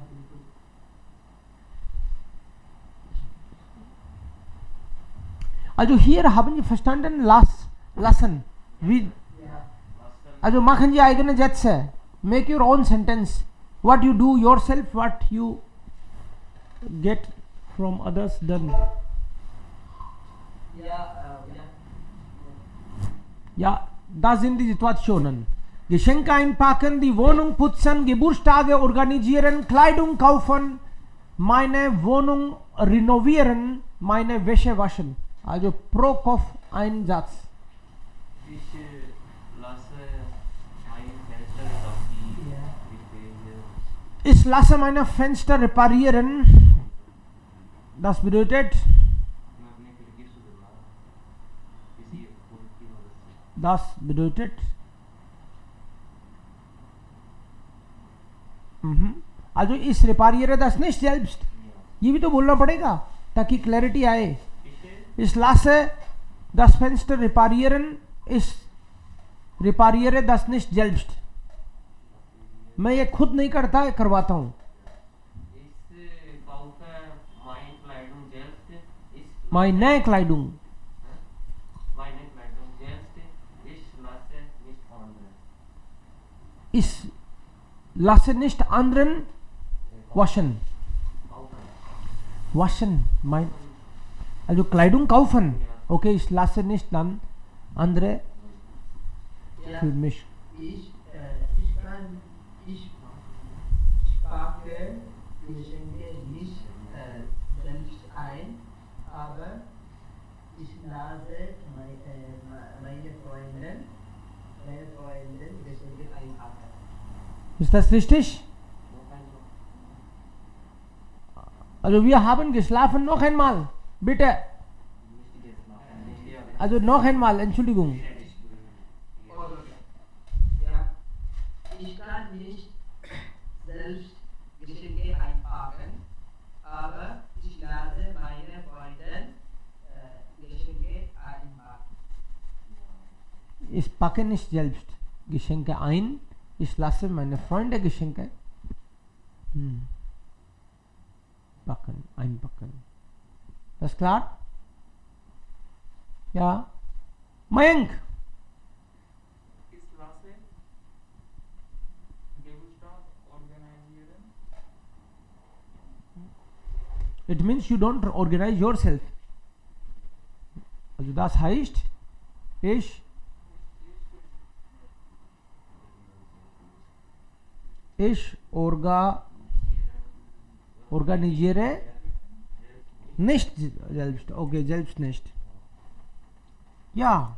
Also hier haben Sie verstanden, lassen. Wie, Ja. also machen Sie eigene Sätze. Make your own sentence. What you do yourself, what you get from others done. Ja. Ja, da sind die Situationen. Geschenke einpacken, die Wohnung putzen, Geburtstage organisieren, Kleidung kaufen, meine Wohnung renovieren, meine Wäsche waschen. Also pro Kopf ein Satz. Ich lasse mein Fenster auf die Ja. Reparieren. Ich lasse meine Fenster reparieren. Das bedeutet, मैं अपनी खिड़की सुधरवा किसी पुरुष की मदद से. das bedeutet, also ich repariere das nicht selbst. ये भी तो बोलना पड़ेगा ताकि क्लैरिटी आए. Ich lasse das Fenster reparieren. Ich repariere das nicht selbst. मैं ये खुद नहीं करता है, करवाता हूँ. Ich kaufe mein Kleidung selbst. Meine Kleidung. Meine Kleidung selbst. Ich lasse nicht andere. Ich lasse nicht anderen waschen. Kaufen. Waschen. Also Kleidung kaufen. Okay, ich lasse nicht dann andere Ja. für mich. Ich packe Geschenke nicht selbst ein, aber ich lasse meine Freundin Geschenke einpacken. Ist das richtig? Also wir haben geschlafen noch einmal. Bitte. Also noch einmal, Entschuldigung. Ja. Ich kann nicht selbst Geschenke einpacken, aber ich lasse meine Freundin Geschenke einpacken. Ich packe nicht selbst Geschenke ein. Ich lasse meine Freunde Geschenke packen, einpacken. Das ist klar? Ja. Mayank. Ich lasse Geburtstag organisieren. It means you don't organize yourself. Also das heißt, ich organisiere nicht selbst. Okay, selbst nicht. Ja.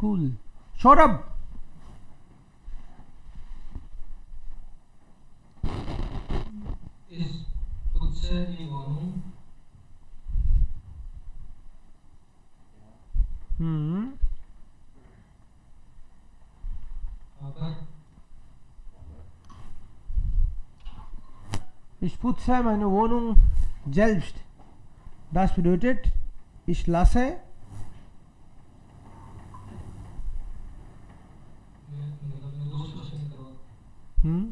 Cool. Saurabh. Ich putze die Wohnung. Aber Ich putze meine Wohnung selbst. Das bedeutet, ich lasse मैं दूसरों से नहीं करवाता.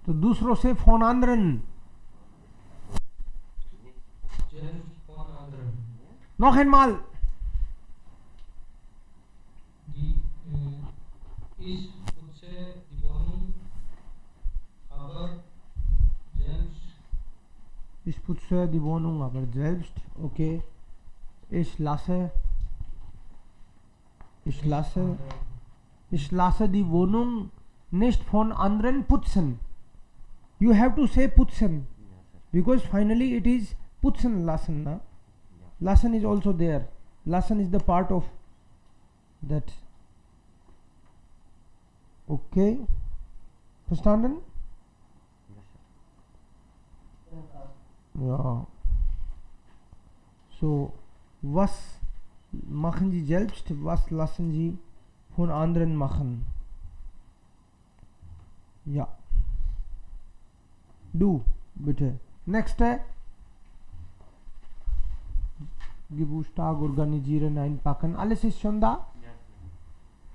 तो दूसरों से phone anderen. Selbst von anderen. Noch einmal. Ich putze die Wohnung, aber selbst Ich putze die Wohnung aber selbst. Okay. Ich lasse die Wohnung nicht von anderen putzen. You have to say putzen because finally it is putzen lassen. Na? Lassen is also there. Lassen is the part of that. Okay. Verstanden? Ja. So, was machen Sie selbst, was lassen Sie von anderen machen? Ja. Du, bitte. Nächste. Geburtstag organisieren, einpacken. Alles ist schon da?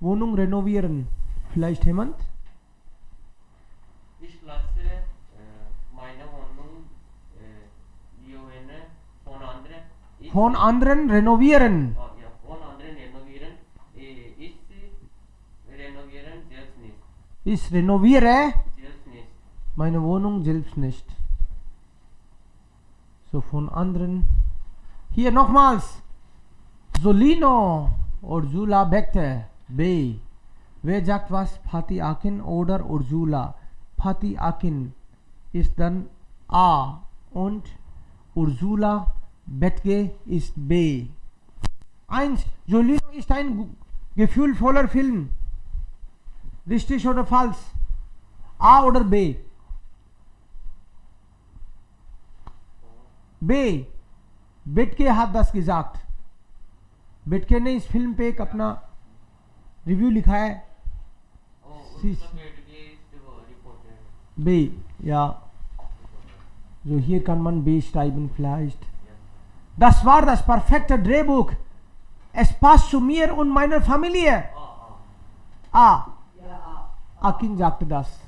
Wohnung renovieren. Vielleicht jemand? Ich lasse meine Wohnung von anderen renovieren. Ja, von anderen renovieren. Ich renovieren selbst nicht. Ich renoviere Selbst nicht. meine Wohnung selbst nicht. So von anderen. Hier nochmals. Solino Ursula Bekte. B. Wer sagt was? Fatih Akin oder Ursula? Fatih Akin ist dann A und Ursula Betge ist B. 1. Solino ist ein gefühlvoller Film. Richtig oder falsch? A oder B? B. Betke hat das gesagt. Betke ने इस film पे एक अपना review लिखा है. B. Ja. So hier kann man B schreiben vielleicht. Das war das perfekte Drehbuch. Es passt zu mir und meiner Familie. A. Akin sagte das.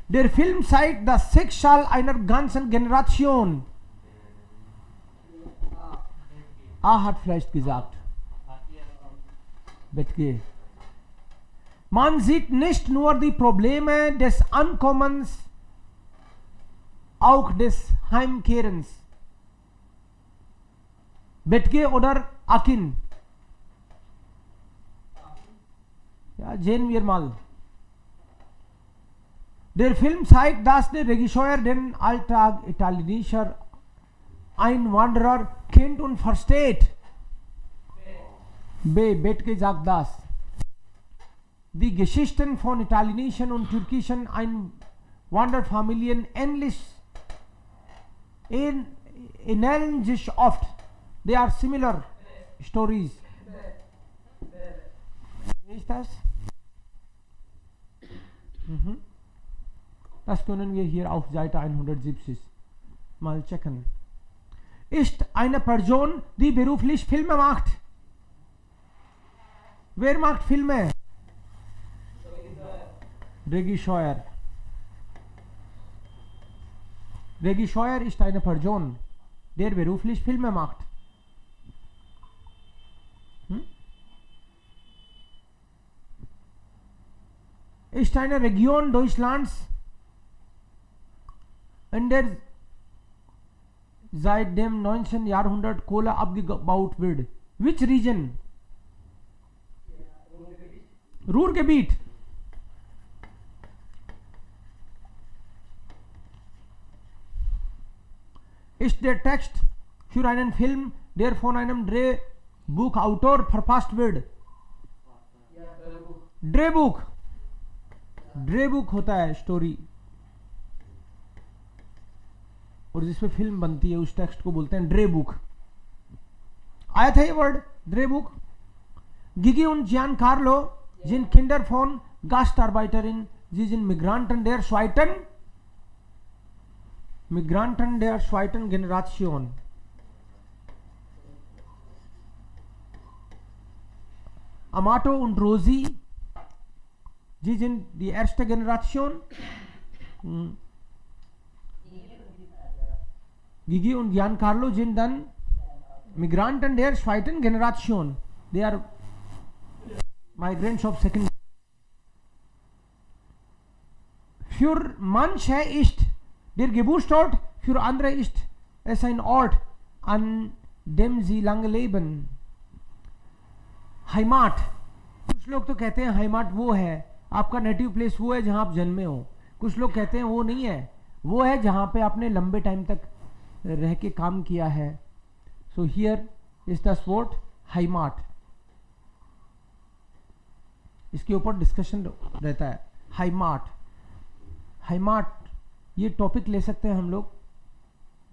Der Film zeigt das Schicksal einer ganzen Generation. A hat vielleicht gesagt. Betge. Man sieht nicht nur die Probleme des Ankommens, auch des Heimkehrens. Betge oder Akin? Ja, sehen wir mal. Der Film zeigt, dass der Regisseur den Alltag italienischer Einwanderer kennt und versteht. B. Betke sagt das. Die Geschichten von italienischen und türkischen Einwanderfamilien ähneln sich oft. They are similar stories. Wie ist das? Das können wir hier auf Seite 170 mal checken. Ist eine Person, die beruflich Filme macht. Wer macht Filme? Regisseur. Regisseur ist eine Person, der beruflich Filme macht. Ist eine Region Deutschlands, in der seit dem 19. Jahrhundert Kohle abgebaut wird. Which region? Ruhrgebiet. Ist der Text für einen Film, der von einem Drehbuchautor verfasst wird? Drehbuch. ड्रेबुक होता है story, और जिसपे film बनती है उस text को बोलते हैं ड्रेबुक. आया था ये word ड्रेबुक. Gigi und Giancarlo sind Kinder von Gastarbeiterin. Sie sind Migranten der zweiten Generation. Amato und Rosi, sie sind die erste Generation. Gigi und Giancarlo sind dann Migranten der zweiten Generation. They are migrants of second. Für manche ist der Geburtsort Für andere ist es ein Ort, an dem sie lange leben. Heimat, कुछ लोग तो कहते हैं heimat वो है आपका native place, वो है जहां आप जन्मे हो. कुछ लोग कहते हैं वो नहीं है, वो है जहां पे आपने लंबे टाइम तक रह के काम किया है. So here is the spot heimat. इसके ऊपर डिस्कशन रहता है. heimat, heimat ये टॉपिक ले सकते हैं हम लोग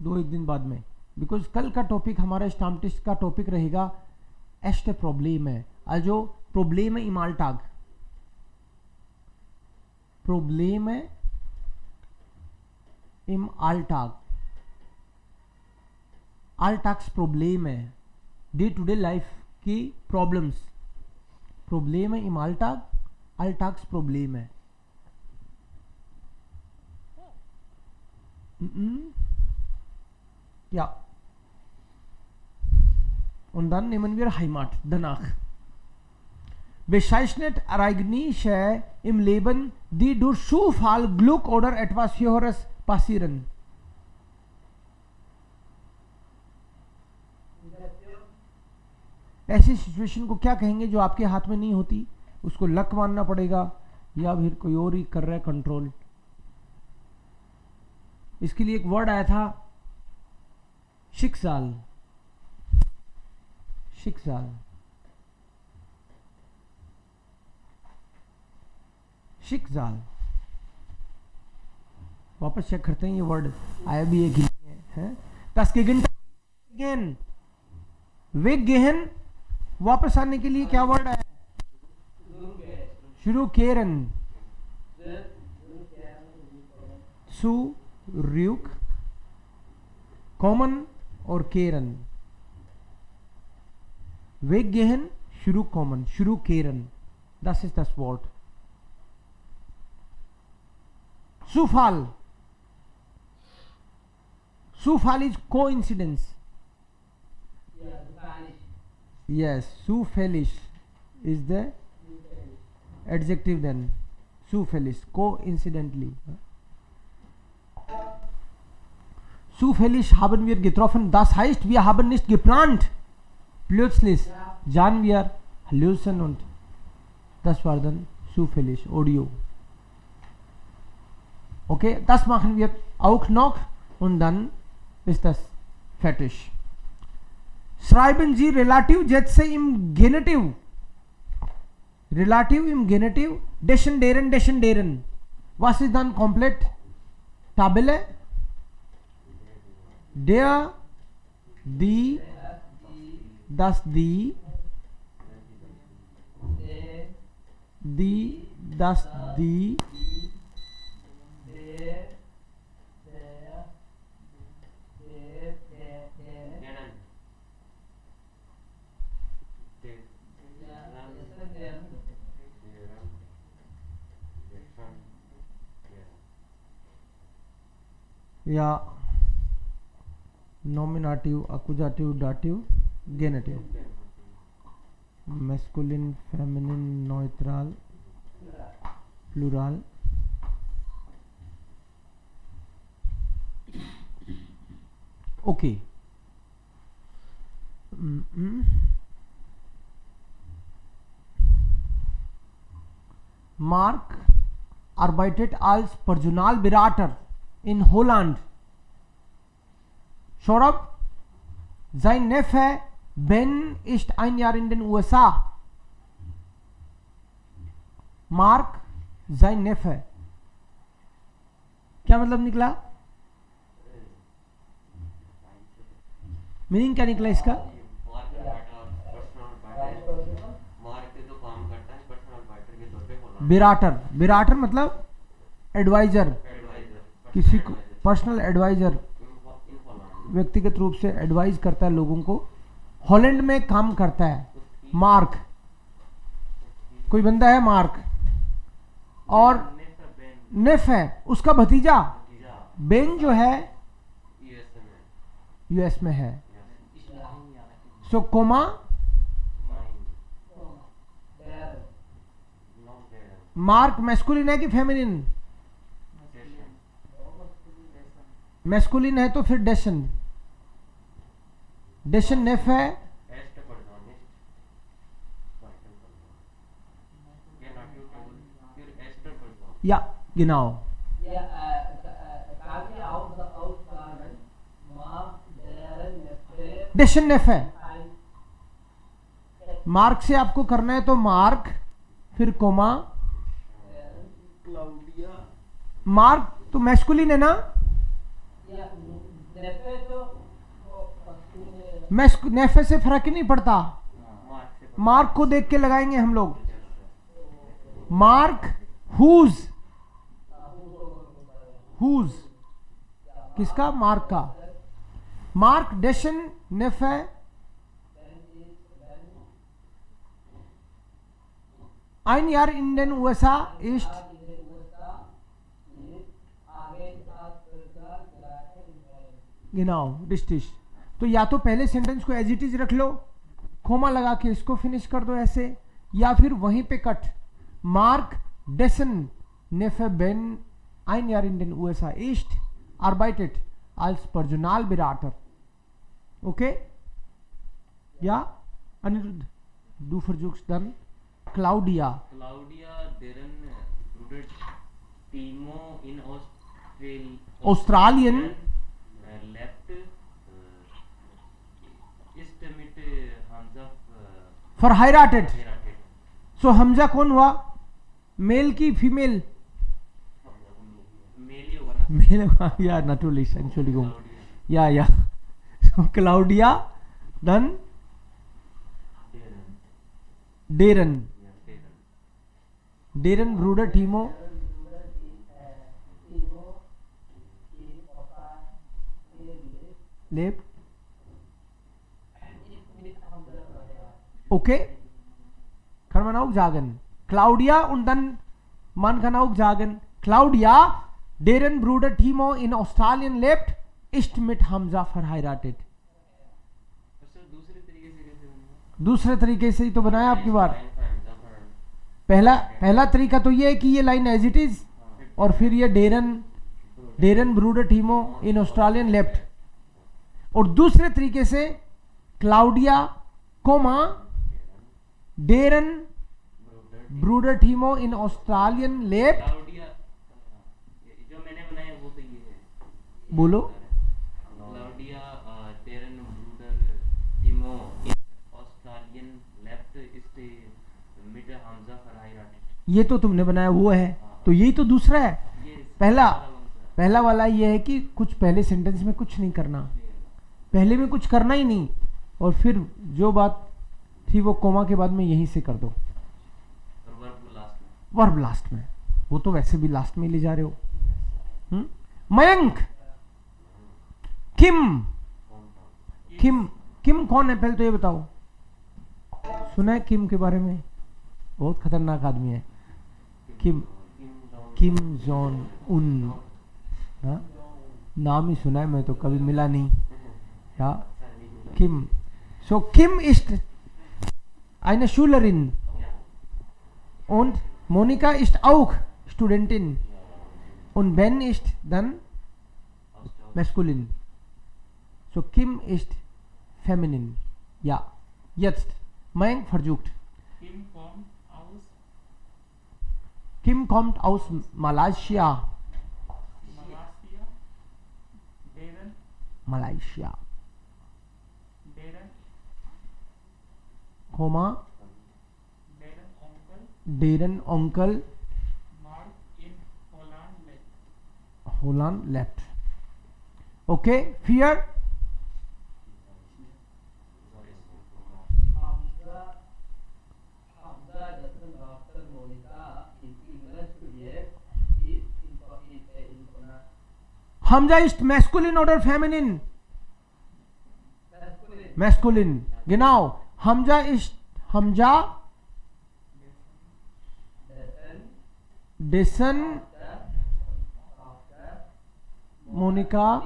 2-1 दिन बाद में, बिकॉज कल का टॉपिक हमारा स्टाम्प टेस्ट का टॉपिक रहेगा एस्टे प्रॉब्लम है. also प्रॉब्लम है इमाल्टाग, प्रॉब्लम है im Alltag. Alltags प्रॉब्लम है डे टू डे लाइफ की प्रॉब्लम्स. प्रॉब्लम है im Alltag, Alltags प्रॉब्लम है. Ja. Und dann nehmen wir Heimat danach. Bezeichnet Ereignisse im Leben, die durch Zufall, Glück oder etwas Höheres passieren. ऐसी situation को क्या कहेंगे जो आपके हाथ में नहीं होती, उसको लक मानना पड़ेगा या फिर कोई और ही कर रहा है कंट्रोल. इसके लिए एक वर्ड आया था शिक्साल. शिक्साल, शिक्साल. वापस चेक करते हैं, ये वर्ड आया भी एक ही है. Das Gegenteil, वेगेहन, वापस आने के लिए क्या वर्ड आया? शुरू केरन, सु Ryuk, कॉमन और केरन. वेगेहन, शुरू कॉमन, शुरू केरन. Das ist das Wort. Zufall. Zufall is coincidence. Yes, zufällig is the adjective then. Zufällig, coincidentally. Zufällig haben wir getroffen, das heißt, wir haben nicht geplant. Plötzlich sahen wir Lösen und das war dann zufällig, Audio. Okay, das machen wir auch noch und dann ist das fertig. Schreiben Sie Relativsätze im Genitiv. Relativ im Genitiv, dessen, deren, dessen, deren. Was ist dann komplett? Tabelle? Der, die, das, die, das, die, या नॉमिनेटिव, अकुजाटिव, डाटिव, गेनेटिव, मैस्कुलिन, फेमिनिन, neutral, plural. Okay, Mark arbeitet als Personalberater in Holland. Saurabh, sein Neffe Ben ist ein Jahr in den USA. Mark, sein Neffe. क्या मतलब निकला? मीनिंग क्या निकला इसका? बिराटर, बिराटर मतलब एडवाइजर, किसी को पर्सनल एडवाइजर, व्यक्तिगत रूप से एडवाइज करता है लोगों को. हॉलैंड में काम करता है. मार्क, कोई बंदा है मार्क, और नेफ है उसका भतीजा. बेन जो है यूएस में है. सो कोमा, मार्क मैस्कुलिन है कि फेमिनिन? मैस्कुलिन है तो फिर डेशन, डेशन नेफ है, एस्ट पढ़ना नेक्स्ट वाइटल पढ़ना ये नाट्यू टोल फिर एस्ट पढ़ना या गिनाओ। Ja, Kaki auf der Aussagen, Mark, deren Neffe, डेशन नेफ है, ein मार्क से आपको करना है तो मार्क फिर कोमा, क्लाउडिया मार्क तो मैस्कुलिन है ना, ja, Neffe तो नेफे से फर्क ही नहीं पड़ता, मार्क से मार्क को देख के लगाएंगे हम लोग। मार्क हुज, हुज किसका, मार्क का। मार्क डेशन नेफ है, ein Jahr in den USA ist genau richtig। तो या तो पहले सेंटेंस को एज इट इज रख लो, कोमा लगा के इसको फिनिश कर दो ऐसे, या फिर वहीं पे कट। मार्क डेसन नेफे बेन ein Jahr in den USA ist arbeitet als Personalberater। Okay? Ja? Anirudh, du versuchst dann Claudia। Claudia डेरन ब्रूडर टीमो इन Australien लेफ्ट ist mit Hamza verheiratet। verheiratet so Hamza कौन हुआ, मेल की फीमेल, मेल ही होगा ना मेल या natürlich Entschuldigung Claudia ja so Claudia dann Darren Deren, Darren Deren Bruder Timo lebt, okay, kann man auch sagen Claudia und dann man kann auch sagen Claudia, deren Bruder Timo in Australien lebt, ist mit Hamza verheiratet। Sir दूसरे तरीके से कैसे बनेगा दूसरे तरीके से ही तो बनाया आपकी बार। पहला तरीका तो ये है कि ये लाइन एज इट इज, और फिर ये डेरन ब्रूडर टीमो इन ऑस्ट्रेलियन लेफ्ट, और दूसरे तरीके से क्लाउडिया कोमा डेरन ब्रूडर टीमो इन ऑस्ट्रेलियन लेफ्ट। क्लाउडिया जो मैंने बनाया वो तो ये है बोलो क्लाउडिया डेरन ब्रूडर टीमो इन ऑस्ट्रेलियन लेफ्ट ist mit Hamza verheiratet ये तो तुमने बनाया वो है, तो यही तो दूसरा है। ये पहला वाला ये है कि कुछ पहले सेंटेंस में कुछ नहीं करना, पहले में कुछ करना ही नहीं, और फिर जो बात थी वो कोमा के बाद में यहीं से कर दो, और वर्ब लास्ट में वर्ब लास्ट में, वो तो वैसे भी लास्ट में ले जा रहे हो। मयंक, किम, किम कौन है पहले तो ये बताओ, सुना है किम के बारे में, बहुत खतरनाक आदमी है किम जॉन उन, हाँ? नाम ही सुना है, मैं तो कभी मिला नहीं। या किम, so Kim ist eine Schülerin und Monika ist auch Studentin und Ben ist dann maskulin, so Kim ist feminin। Ja, jetzt mein versucht, Kim kommt aus Kim kommt aus Malaysia, Malaysia. Deren, Malaysia, deren, Komma, deren Onkel deren Onkel Mark in Holland lebt. Holland lebt। Okay, 4 Hamza dessen Dr. Monika in England studiert, ist in Hamza ist masculine oder feminin? Masculine, genau। Hamza ist dessen Monika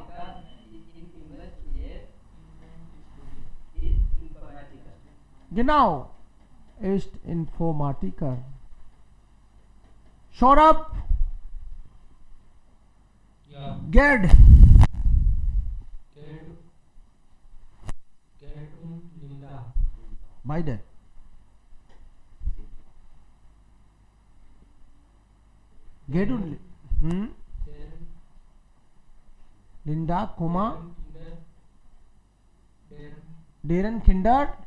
genau ist Informatiker। Saurabh, Ja, Gerd, beide. Geht und Linda, Komma, deren Kinder,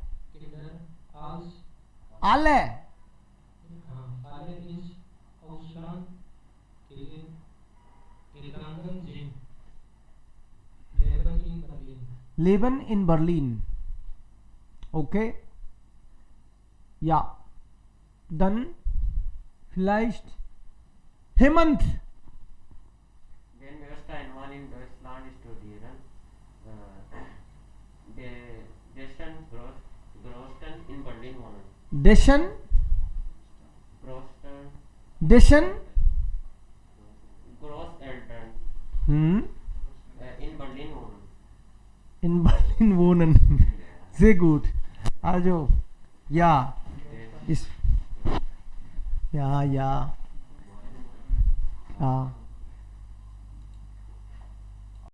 alle. alle ins Ausland gegangen sind. Leben in Berlin. Leben in Berlin. Okay. Ja. Dann vielleicht Hemant. Den ersten einmal in Deutschland studieren. Dessen Großeltern in Berlin wohnen. Dessen Großeltern in Berlin wohnen. in Berlin wohnen. Sehr gut. Also, ja. Ist, ja.